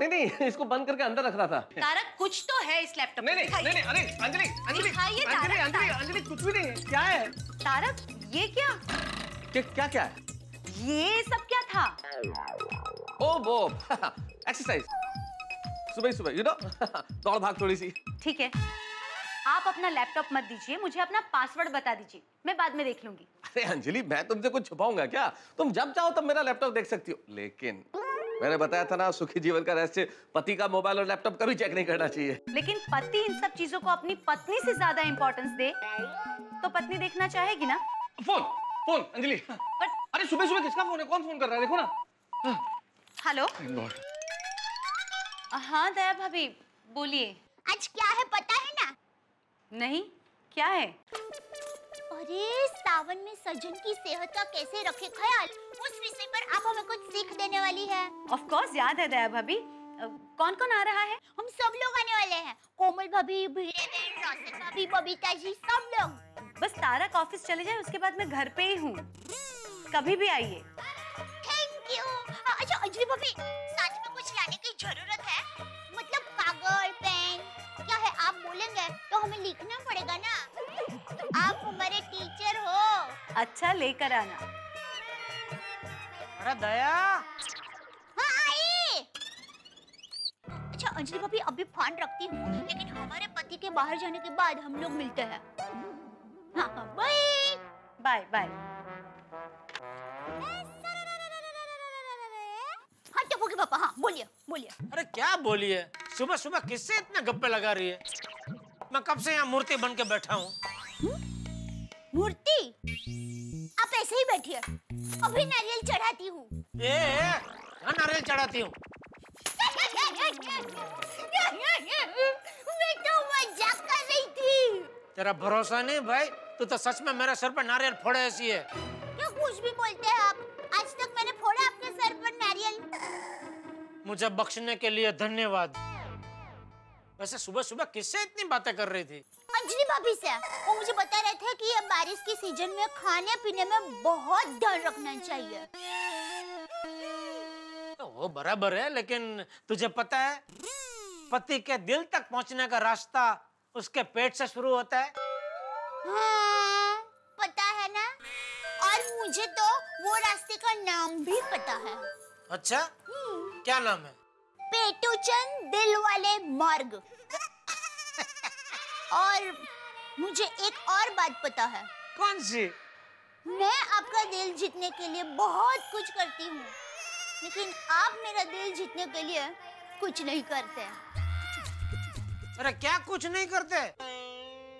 नहीं इसको बंद करके अंदर रख रहा था। तारक कुछ तो है इस लैपटॉप में। नहीं अरे अंजलि दिखाइए तारक। अंजलि कुछ भी नहीं है, क्या है? तारक ये क्या? क्या क्या है? ये सब क्या था? ओ वो एक्सरसाइज, सुबह सुबह यू नो दौड़ भाग थोड़ी सी। ठीक है, आप अपना लैपटॉप मत दीजिए, मुझे अपना पासवर्ड बता दीजिए, मैं बाद में देख लूंगी। अरे अंजलि, मैं तुमसे कुछ छुपाऊंगा क्या? तुम जब चाहो तब मेरा लैपटॉप देख सकती हो, लेकिन मैंने बताया था ना, सुखी जीवन का रहस्य पति का मोबाइल और लैपटॉप कभी चेक नहीं करना चाहिए। लेकिन पति इन सब चीजों को अपनी पत्नी से ज्यादा इंपॉर्टेंस दे तो पत्नी देखना चाहेगी ना। फोन फोन अंजलि, अरे सुबह सुबह किसका फोन है? कौन फोन कर रहा है? देखो ना। हेलो। हाँ दया भाभी, बोलिए। आज क्या है पता है ना? नहीं, क्या है? अरे सावन में सजन की सेहत का कैसे रखे ख्याल, उस विषय पर आप हमें कुछ सीख देने वाली है। ऑफ कोर्स याद है दया भाभी। कौन कौन आ रहा है? हम सब लोग आने वाले हैं, कोमल भाभी, भिड़े बहन, रोशन भाभी, बबीता जी, सब लोग। बस तारक ऑफिस चले जाए, उसके बाद मैं घर पे ही हूँ, कभी भी आइए। Thank you. अच्छा अंजलि भाभी, साथ में कुछ लाने की जरूरत है? मतलब कागज, पेन, क्या है? आप बोलेंगे तो हमें लिखना पड़ेगा ना, आप हमारे टीचर हो। अच्छा, लेकर आना। अरे दया। हाँ आई। अच्छा अंजलि भाभी, अभी फोन रखती हूँ, लेकिन हमारे पति के बाहर जाने के बाद हम लोग मिलते हैं। हाँ बाय बाय बाय। हाँ टप्पू के पापा, हाँ बोलिए बोलिए। अरे क्या बोलिए, सुबह सुबह किससे इतने गप्पे लगा रही है? मैं कब से यहाँ मूर्ति बन के बैठा हूँ। मूर्ति? आप ऐसे ही बैठिए, अभी नारियल चढ़ाती हूँ। कहाँ नारियल चढ़ाती हूँ? मैं तो मजाक कर रही थी। तेरा भरोसा नहीं भाई, तू तो सच में मेरे सर पर नारियल फोड़े ऐसी है। क्या कुछ भी बोलते हैं आप? आज तक मैंने फोड़ा आपके सर पर नारियल? मुझे बख्शने के लिए धन्यवाद। वैसे सुबह सुबह किससे इतनी बातें कर रही थी? अंजलि भाभी से। वो मुझे बता रहे थे कि ये बारिश के सीजन में खाने पीने में बहुत ध्यान रखना चाहिए। तो वो बराबर है, लेकिन तुझे पता है पति के दिल तक पहुंचने का रास्ता उसके पेट से शुरू होता है। हाँ, पता है ना, और मुझे तो वो रास्ते का नाम भी पता है। अच्छा, क्या नाम है? पेटूचंद दिल वाले मार्ग। और मुझे एक और बात पता है। कौन सी? मैं आपका दिल जीतने के लिए बहुत कुछ करती हूँ, लेकिन आप मेरा दिल जीतने के लिए कुछ नहीं करते। अरे क्या कुछ नहीं करते?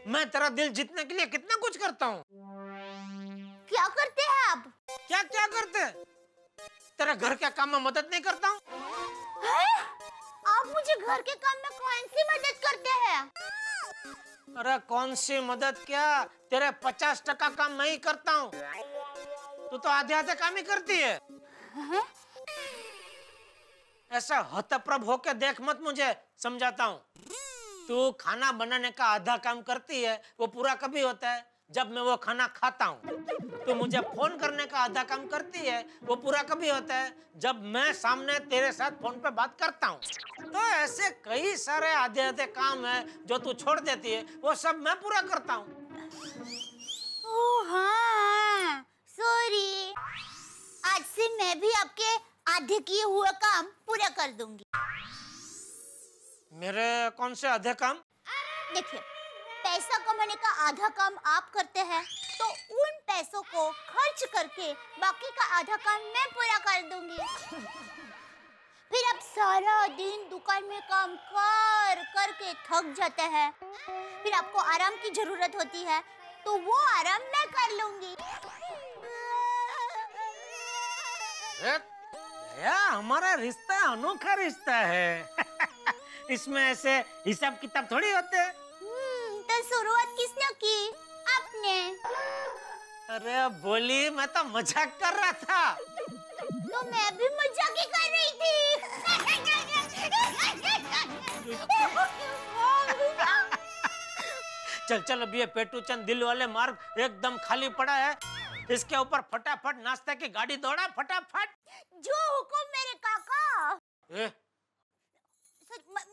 मैं तेरा दिल जीतने के लिए कितना कुछ करता हूँ। क्या करते हैं आप? क्या क्या करते? तेरा घर के काम में मदद नहीं करता हूँ? आप मुझे घर के काम में कौन सी मदद करते हैं? अरे कौन सी मदद क्या, तेरे 50% काम मैं ही करता हूँ, तू तो आधे आधे काम ही करती है। ऐसा हतप्रभ होके देख मत, मुझे समझाता हूँ। तू खाना बनाने का आधा काम करती है, वो पूरा कभी होता है जब मैं वो खाना खाता हूँ। तो मुझे फोन करने का आधा काम करती है, वो पूरा कभी होता है जब मैं सामने तेरे साथ फोन पे बात करता हूँ। तो ऐसे कई सारे आधे आधे काम है जो तू छोड़ देती है, वो सब मैं पूरा करता हूँ। ओह हाँ, सॉरी। आज से मैं भी आपके आधे किए हुए काम पूरा कर दूंगी। मेरे कौन से आधे काम? देखिए, पैसा कमाने का आधा काम आप करते हैं, तो उन पैसों को खर्च करके बाकी का आधा काम मैं पूरा कर दूंगी। फिर आप सारा दिन दुकान में काम कर करके थक जाते हैं, फिर आपको आराम की जरूरत होती है, तो वो आराम मैं कर लूंगी। या हमारा रिश्ता अनोखा रिश्ता है। इसमें ऐसे हिसाब किताब थोड़ी होते हैं। तो शुरुआत किसने की? आपने। अरे बोली, मैं तो मजाक कर रहा था। तो मैं भी मजाक ही कर रही थी। चल चल, अब ये पेटूचंद दिल वाले मार्ग एकदम खाली पड़ा है, इसके ऊपर फटाफट नाश्ते की गाड़ी दौड़ा, फटाफट। जो हुकुम मेरे काका।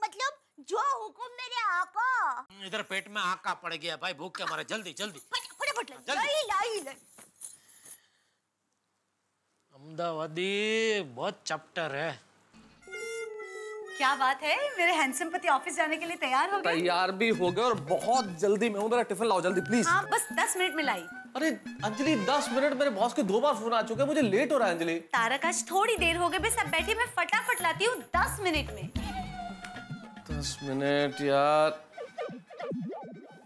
मतलब जो हुकुम मेरे आका। इधर पेट में आका पड़ गया भाई, भूख के मारे। जल्दी जल्दी फटाफट जल्दी। लाई लाई लाई। अहमदाबादी बहुत चैप्टर है। क्या बात है, मेरे हैंडसम पति ऑफिस जाने के लिए तैयार हो गए? तैयार भी हो गए और बहुत जल्दी में हूँ। मेरा टिफिन लाओ जल्दी प्लीज। हाँ, बस 10 मिनट में लाई। अरे अंजलि 10 मिनट, मेरे बॉस के 2 बार फोन आ चुके हैं, मुझे लेट हो रहा है अंजलि। तारक आज थोड़ी देर हो गई, बस अब बैठी, मैं फटाफट लाती हूँ 10 मिनट में। 10 मिनट यार,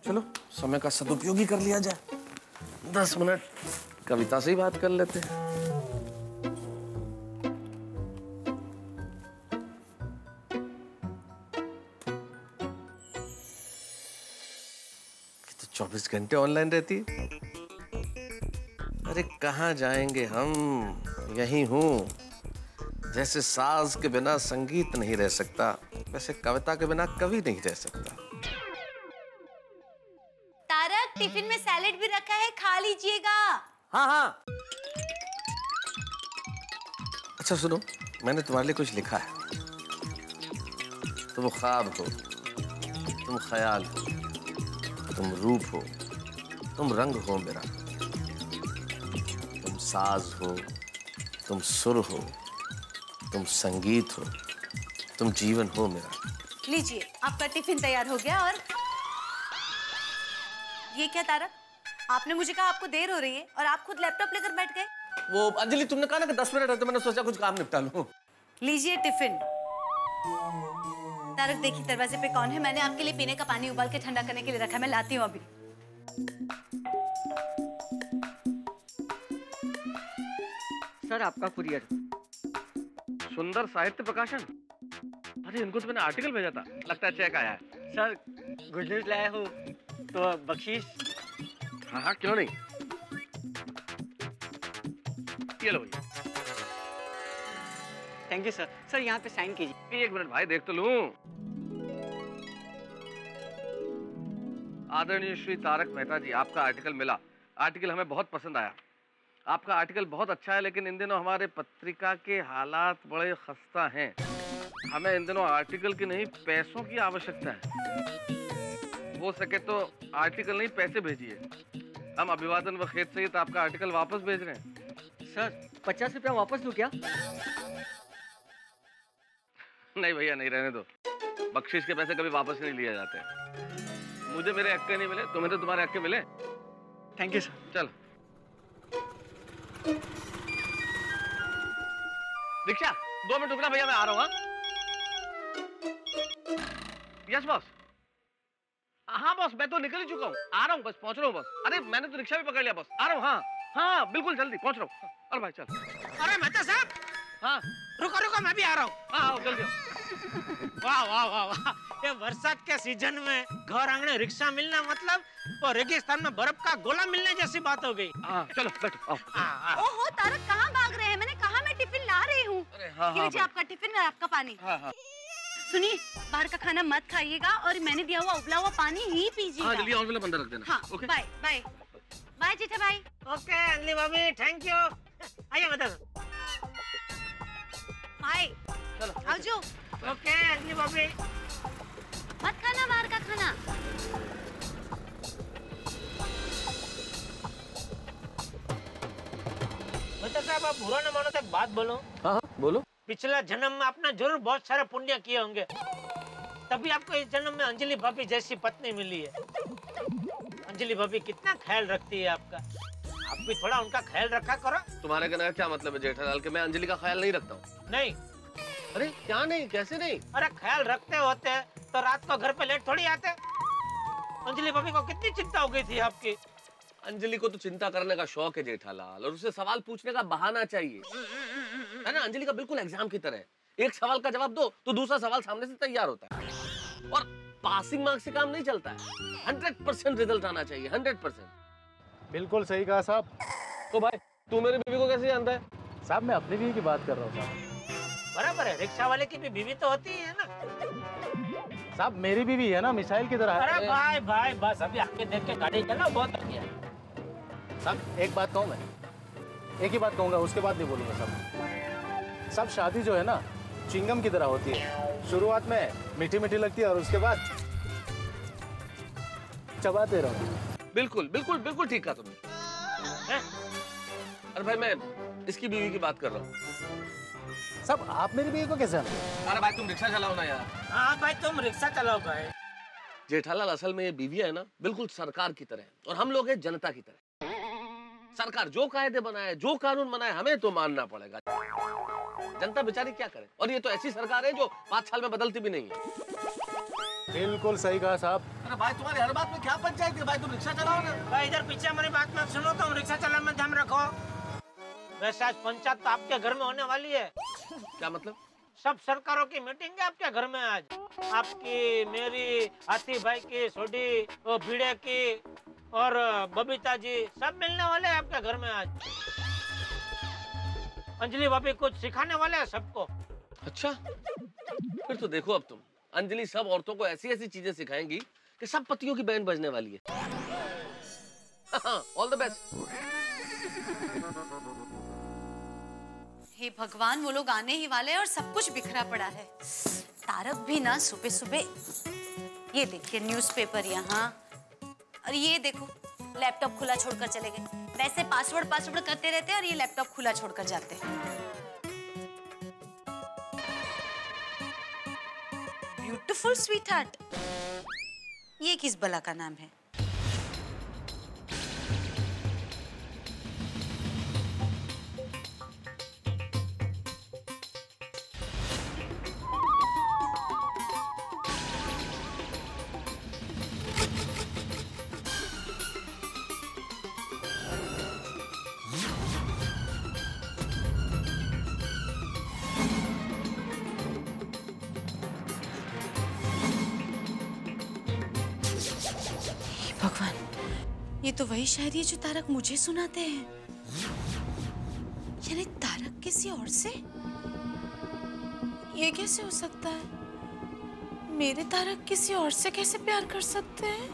चलो समय का सदुपयोग ही कर लिया जाए। 10 मिनट कविता से ही बात कर लेते हैं। तो 24 घंटे ऑनलाइन रहती है। अरे कहाँ जाएंगे हम, यहीं हूँ। जैसे साज के बिना संगीत नहीं रह सकता, वैसे कविता के बिना कवि नहीं रह सकता। तारक, टिफिन में सैलेड भी रखा है, खा लीजिएगा। हाँ हाँ। अच्छा सुनो, मैंने तुम्हारे लिए कुछ लिखा है। तुम ख्वाब हो, तुम ख्याल हो, तुम रूप हो, तुम रंग हो मेरा, तुम साज हो, तुम सुर हो, तुम संगीत हो, तुम जीवन हो मेरा। लीजिए, आपका टिफिन तैयार हो गया। और ये क्या तारक, आपने मुझे कहा आपको देर हो रही है और आप खुद लैपटॉप लेकर बैठ गए। वो अंजलि तुमने कहा ना कि 10 मिनट है, तो मैंने सोचा कुछ काम निपटा लूं। लीजिए टिफिन। तारक देखिए दरवाजे पे कौन है, मैंने आपके लिए पीने का पानी उबाल के ठंडा करने के लिए रखा है, मैं लाती हूँ अभी। सर आपका कुरियर। सुंदर साहित्य प्रकाशन। अरे इनको तो मैंने आर्टिकल भेजा था, लगता है चेक आया है। सर गुड न्यूज लाया हूँ, तो बख्शीश। हाँ हाँ क्यों नहीं, ये लो भैया। Thank you sir. सर यहाँ पे साइन कीजिए। 1 मिनट भाई, देख तो लूं। आदरणीय श्री तारक मेहता जी, आपका आर्टिकल मिला। आर्टिकल हमें बहुत पसंद आया। आपका आर्टिकल बहुत अच्छा है, लेकिन इन दिनों हमारे पत्रिका के हालात बड़े खस्ता हैं। हमें इन दिनों आर्टिकल की नहीं, पैसों की आवश्यकता है। हो सके तो आर्टिकल नहीं, पैसे भेजिए। हम अभिवादन व खेत सहित आपका आर्टिकल वापस भेज रहे हैं। सर 50 रुपया वापस दूं क्या? नहीं भैया, नहीं, रहने दो। बख्शीश के पैसे कभी वापस नहीं लिए जाते। मुझे मेरे हक्के नहीं मिले, तुम्हें तो तुम्हारे हक्के मिले। Thank you sir. चल रिक्शा, 2 मिनट रुकना भैया, मैं आ रहा हूँ। हाँ यस बॉस। हाँ बॉस, मैं तो निकल ही चुका हूँ, आ रहा हूँ, बस पहुंच रहा हूँ बस। अरे मैंने तो रिक्शा भी पकड़ लिया बॉस, आ रहा हूँ। हाँ हाँ बिल्कुल जल्दी पहुंच रहा हूँ। अरे भाई चल। अरे मेहता साहब, हाँ रुको रुको, मैं भी आ रहा हूँ। हाँ जल्दी। वाह वाह वाह वाह, ये बरसात के सीजन में घर आंगने रिक्शा मिलना मतलब वो रेगिस्तान में बर्फ का गोला मिलने जैसी बात हो गई। हाँ चलो बैठो। ओहो तारक, कहाँ भाग रहे हैं? मैंने कहा मैं टिफिन ला रही हूँ। हाँ, लीजिए आपका टिफिन और आपका पानी। हाँ। सुनिए, बाहर का खाना मत खाइएगा और मैंने दिया हुआ उबला हुआ पानी ही पीजिएगा। हाँ जल्दी ऑन अंदर रख देना। हाँ ओके बाय बाय बाय जेठा भाई। ओके अंजलि भाभी, थैंक यू। आइए मतलब भाई चलो आओ जो। ओके अंजलि भाभी। मत खाना बाहर का खाना। मेहता साहब, आप बुरा न मानो तो एक बात बोलो। हाँ बोलो। पिछला जन्म में आपने जरूर बहुत सारे पुण्य किए होंगे, तभी आपको इस जन्म में अंजलि भाभी जैसी पत्नी मिली है। अंजलि भाभी कितना ख्याल रखती है आपका, आप भी थोड़ा उनका ख्याल रखा करो। तुम्हारे कहने का क्या मतलब है जेठालाल, के मैं अंजलि का ख्याल नहीं रखता हूँ? नहीं। अरे क्या नहीं, कैसे नहीं? अरे ख्याल रखते होते तो रात को घर पे लेट थोड़ी आते। अंजलि भाभी को कितनी चिंता हो गई थी आपकी। अंजलि को तो चिंता करने का शौक है जेठालाल, और उसे सवाल पूछने का बहाना चाहिए, है ना? अंजलि का बिल्कुल एग्जाम की तरह, एक सवाल का जवाब दो तो दूसरा सवाल सामने से तैयार होता है। और पासिंग मार्क्स से काम नहीं चलता है, 100% रिजल्ट आना चाहिए, 100%। बिल्कुल सही कहा साहब। तो भाई तू मेरी बीवी को कैसे जानता है? साहब मैं अपनी बीवी की बात कर रहा हूँ साहब। बराबर है, रिक्शा वाले की भी बीवी तो होती है ना। साहब मेरी बीवी है ना, मिसाइल की तरह। अरे भाई भाई बस अभी आके देख के गाड़ी चला, बहुत हो गया। साहब एक बात कहूँ मैं, एक ही बात कहूँगा, उसके बाद नहीं बोलूँगा साहब। सब शादी जो है ना चिंगम की तरह होती है, शुरुआत में मीठी मीठी लगती है और उसके बाद चबाते रहो। बिल्कुल बिल्कुल बिल्कुल ठीक कहा तुमने। अरे भाई मैं इसकी बीवी की बात कर रहा हूँ। सब आप मेरी बीवी को कैसे जानते हो? अरे भाई तुम रिक्शा चलाओ ना यार। हाँ भाई तुम रिक्शा चलाओ भाई। जेठालाल असल में ये बीवियां है ना बिल्कुल सरकार की तरह और हम लोग हैं जनता की तरह। सरकार जो कायदे बनाए जो कानून बनाए हमें तो मानना पड़ेगा। जनता बेचारी क्या करे। और ये तो ऐसी सरकार है जो 5 साल में बदलती भी नहीं है। बिल्कुल सही कहा साहब। अरे भाई तुम्हारी हर बात में क्या पंचायत है भाई, तुम रिक्शा चलाओ ना। भाई इधर पीछे हमारी बात मत सुनो, तुम रिक्शा चलाने में ध्यान रखो। वैसे आज पंचायत तो आपके घर में होने वाली है। क्या मतलब? सब सरकारों की मीटिंग है आपके घर में आज। आपकी, मेरी, हाथी भाई की, सोडी, भिड़े की और बबीता जी सब मिलने वाले हैं आपके घर में आज। अंजलि भाभी कुछ सिखाने वाले हैं सबको। अच्छा फिर तो देखो अब तुम, अंजलि सब औरतों को ऐसी ऐसी चीजें सिखाएंगी कि सब पतियों की बैंड बजने वाली है। All the best. हे भगवान, वो लोग आने ही वाले हैं और सब कुछ बिखरा पड़ा है। तारक भी ना सुबह सुबह, ये देखिए न्यूज़पेपर यहाँ, और ये देखो लैपटॉप खुला छोड़कर चले गए। वैसे पासवर्ड करते रहते हैं और ये लैपटॉप खुला छोड़कर जाते हैं। ब्यूटीफुल स्वीटहार्ट, ये किस बला का नाम है? भगवान, ये तो वही शायरी है जो तारक मुझे सुनाते हैं। यानी तारक किसी और से? ये कैसे हो सकता है? मेरे तारक किसी और से कैसे प्यार कर सकते हैं?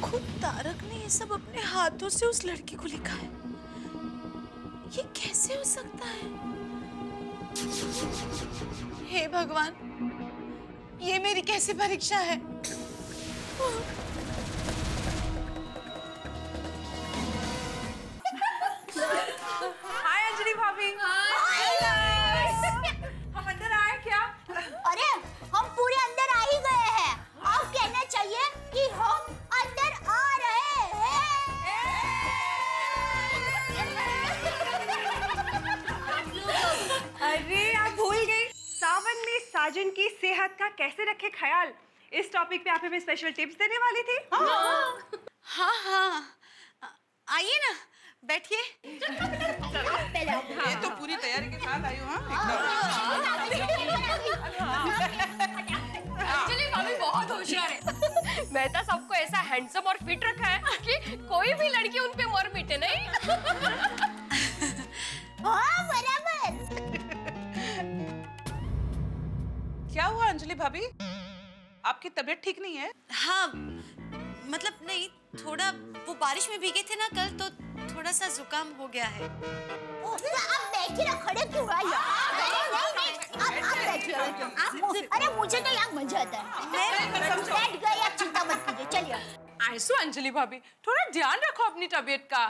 खुद तारक ने ये सब अपने हाथों से उस लड़की को लिखा है। ये कैसे हो सकता है? हे भगवान, ये मेरी कैसी परीक्षा है? हाय अंजलि भाभी। हम अंदर आए क्या? अरे हम पूरे अंदर आ ही गए हैं। अब कहना चाहिए कि हम अंदर आ रहे हैं। अरे आप भूल गई, सावन में साजन की सेहत का कैसे रखे ख्याल, इस टॉपिक पे आप हमें स्पेशल टिप्स देने वाली थी। हाँ हाँ, आइए ना, बैठिए। ये तो पूरी तैयारी के साथ आई हूँ। एक्चुअली भाभी बहुत होशियार है। मैं तो सबको ऐसा हैंडसम और फिट रखा है कि कोई भी लड़की उन पे मर मिटे नहीं। हाँ बराबर। क्या हुआ अंजलि भाभी? आपकी तबीयत ठीक नहीं है? हाँ, मतलब नहीं, थोड़ा वो बारिश में भीगे थे ना कल, तो थोड़ा सा जुकाम हो गया है। आप बैठिए ना, खड़े क्यों हुआ यार? नहीं, आप बैठिए। अरे मुझे तो यहाँ मजा आता है। मैं बैठ गई, आप चिंता मत कीजिए, चलिए। आइसो अंजलि भाभी, थोड़ा ध्यान रखो अपनी तबीयत का।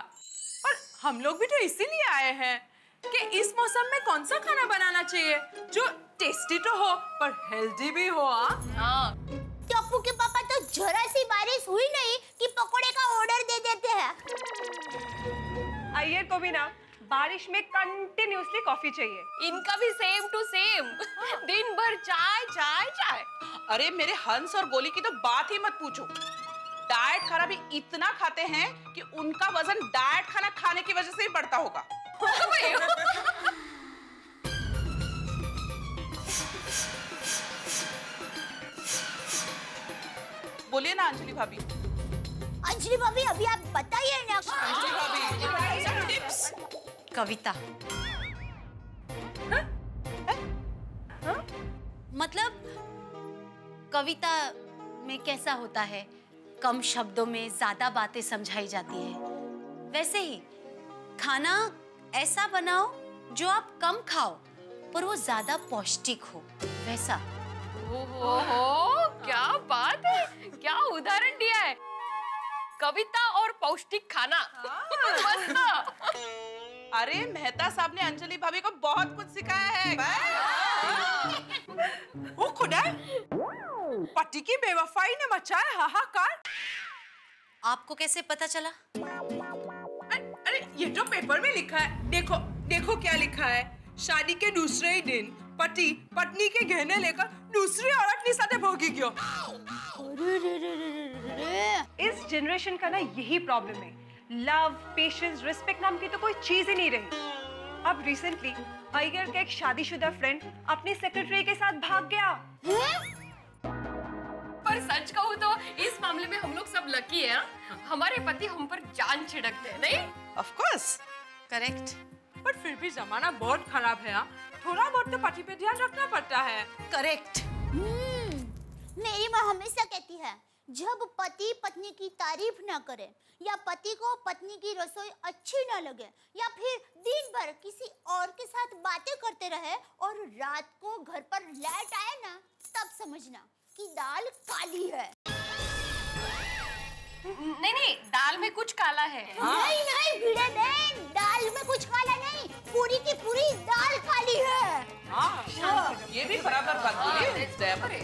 और हम लोग भी तो इसीलिए आए हैं कि इस मौसम में कौन सा खाना बनाना चाहिए जो टेस्टी तो हो पर हेल्दी भी हो। हाँ। टप्पू के पापा तो जरा सी बारिश हुई नहीं कि पकोड़े का ऑर्डर दे देते हैं। अय्यर को भी ना बारिश में कंटिन्यूअसली कॉफी चाहिए। इनका भी सेम टू सेम, दिन भर चाय चाय चाय। अरे मेरे हंस और गोली की तो बात ही मत पूछो। डाइट खाना भी इतना खाते हैं कि उनका वजन डाइट खाना खाने की वजह से ही बढ़ता होगा। बोलिए ना अंजलि भाभी। अंजलि भाभी अभी आप बताइए ना। अंजलि भाभी टिप्स। कविता। मतलब कविता में कैसा होता है, कम शब्दों में ज्यादा बातें समझाई जाती है। वैसे ही खाना ऐसा बनाओ जो आप कम खाओ पर वो ज्यादा पौष्टिक हो, वैसा। ओहो, क्या बात है, क्या उदाहरण दिया है। कविता और पौष्टिक खाना। मस्त। अरे मेहता साहब ने अंजलि भाभी को बहुत कुछ सिखाया है। वो खुदा, पति की बेवफाई ने मचाया हाहाकार। आपको कैसे पता चला? अरे ये जो पेपर में लिखा है, देखो देखो क्या लिखा है। शादी के दूसरे ही दिन पति पत्नी के गहने लेकर दूसरी औरत के साथ भोगी गयो। इस जनरेशन का ना यही प्रॉब्लम है। लव, पेशेंस, रिस्पेक्ट नाम की तो कोई चीज ही नहीं रही। अब रिसेंटली अय्यर का एक शादीशुदा फ्रेंड अपनी सेक्रेटरी के साथ भाग गया। पर सच कहूँ तो इस मामले में हम लोग सब लकी हैं। हमारे पति हम पर जान छिड़कते हैं, नहीं? Of course, correct. पर फिर भी जमाना बहुत खराब है। थोड़ा बहुत तो पति पे ध्यान रखना पड़ता है। करेक्ट। मेरी माँ हमेशा कहती है, जब पति पत्नी की तारीफ ना करे या पति को पत्नी की रसोई अच्छी ना लगे या फिर दिन भर किसी और के साथ बातें करते रहे और रात को घर पर लेट आए ना, तब समझना कि दाल काली है। नहीं, दाल में कुछ काला है। नहीं नहीं भिड़े बहन, दाल में कुछ काला नहीं, पूरी की पूरी दाल काली है। हाँ, ये भी बराबर बात बोली।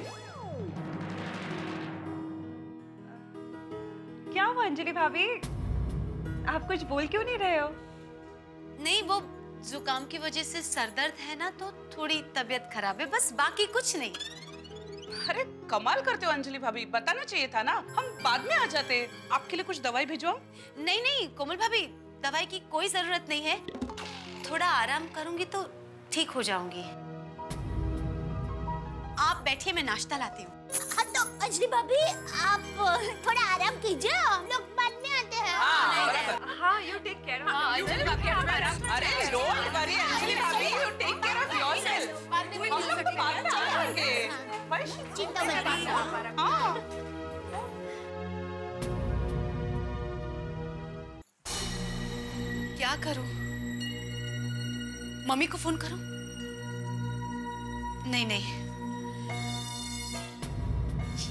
क्या हुआ अंजलि भाभी, आप कुछ बोल क्यों नहीं रहे हो? नहीं, वो जुकाम की वजह से सर दर्द है ना, तो थोड़ी तबीयत खराब है, बस बाकी कुछ नहीं। अरे कमाल करते हो अंजलि भाभी, बताना चाहिए था ना, हम बाद में आ जाते। आपके लिए कुछ दवाई भिजवाऊं? नहीं नहीं कोमल भाभी, दवाई की कोई जरूरत नहीं है। थोड़ा आराम करूंगी तो ठीक हो जाऊंगी। आप बैठिए, मैं नाश्ता लाती हूँ। हाँ तो अंजलि भाभी आप थोड़ा आराम कीजिए, हम लोग बाद में आते हैं। हाँ, you take care of Anjali भाभी, अरे डोंट वरी अंजलि भाभी, you take care of yourself। हम लोग बाद में आएंगे। चिंता मत कीजिए। क्या करूं? मम्मी को फोन करूं? नहीं नहीं,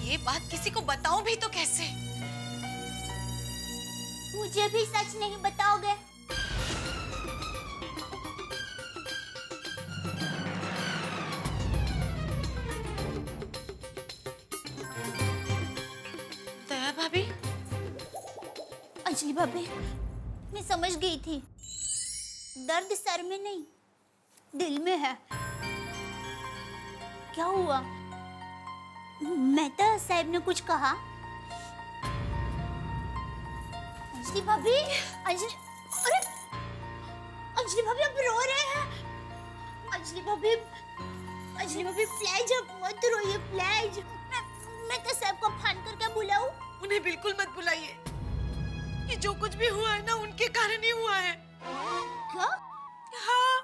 ये बात किसी को बताऊं भी तो कैसे? मुझे भी सच नहीं बताओगे? दया भाभी? अंजलि भाभी, मैं समझ गई थी, दर्द सर में नहीं दिल में है। क्या हुआ? मेहता साहब ने कुछ कहा? अंजलि भाभी, अंजलि, अरे अंजलि भाभी आप रो रहे हैं? अंजलि भाभी प्लीज आप मत रोइए, प्लीज। मैं तो सबको फोन करके बुलाऊं? उन्हें बिल्कुल मत बुलाइए। ये जो कुछ भी हुआ है ना, उनके कारण ही हुआ है। क्या? हाँ।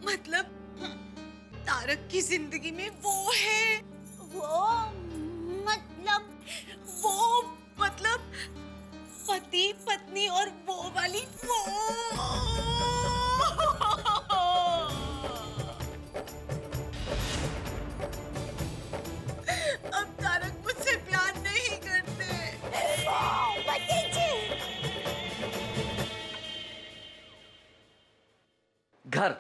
मतलब तारक की जिंदगी में वो है। वो मतलब पति पत्नी और वो वाली वो। अब तारक मुझसे प्यार नहीं करते। घर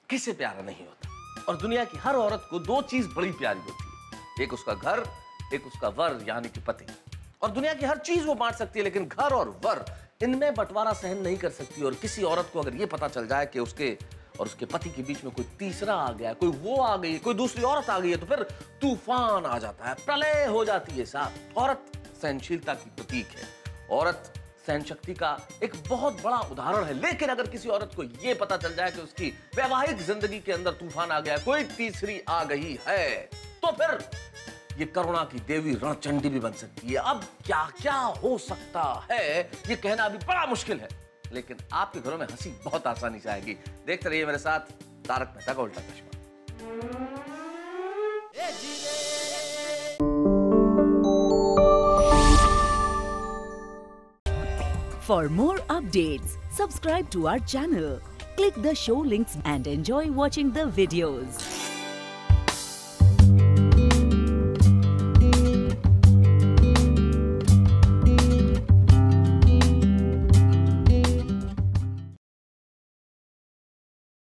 किसे प्यारा नहीं होता, और दुनिया की हर औरत को दो चीज बड़ी प्यारी होती है, एक उसका घर, एक उसका वर यानी कि पति। और दुनिया की हर चीज वो बांट सकती है, लेकिन घर और वर इनमें बंटवारा सहन नहीं कर सकती। और किसी औरत को अगर ये पता चल जाए कि उसके और उसके पति के बीच में कोई तीसरा आ गया, कोई वो आ गई, कोई दूसरी औरत आ गई है, तो फिर तूफान आ जाता है, प्रलय हो जाती है साथ। औरत सहनशीलता की प्रतीक है, औरत सहन शक्ति का एक बहुत बड़ा उदाहरण है। लेकिन अगर किसी औरत को यह पता चल जाए कि उसकी वैवाहिक जिंदगी के अंदर तूफान आ गया, कोई तीसरी आ गई है, तो फिर ये करुणा की देवी रणचंडी भी बन सकती है। अब क्या क्या हो सकता है ये कहना अभी बड़ा मुश्किल है, लेकिन आपके घरों में हंसी बहुत आसानी से आएगी। देखते रहिए मेरे साथ तारक मेहता का उल्टा चश्मा। For more updates, subscribe to our channel, click the show links and enjoy watching the videos.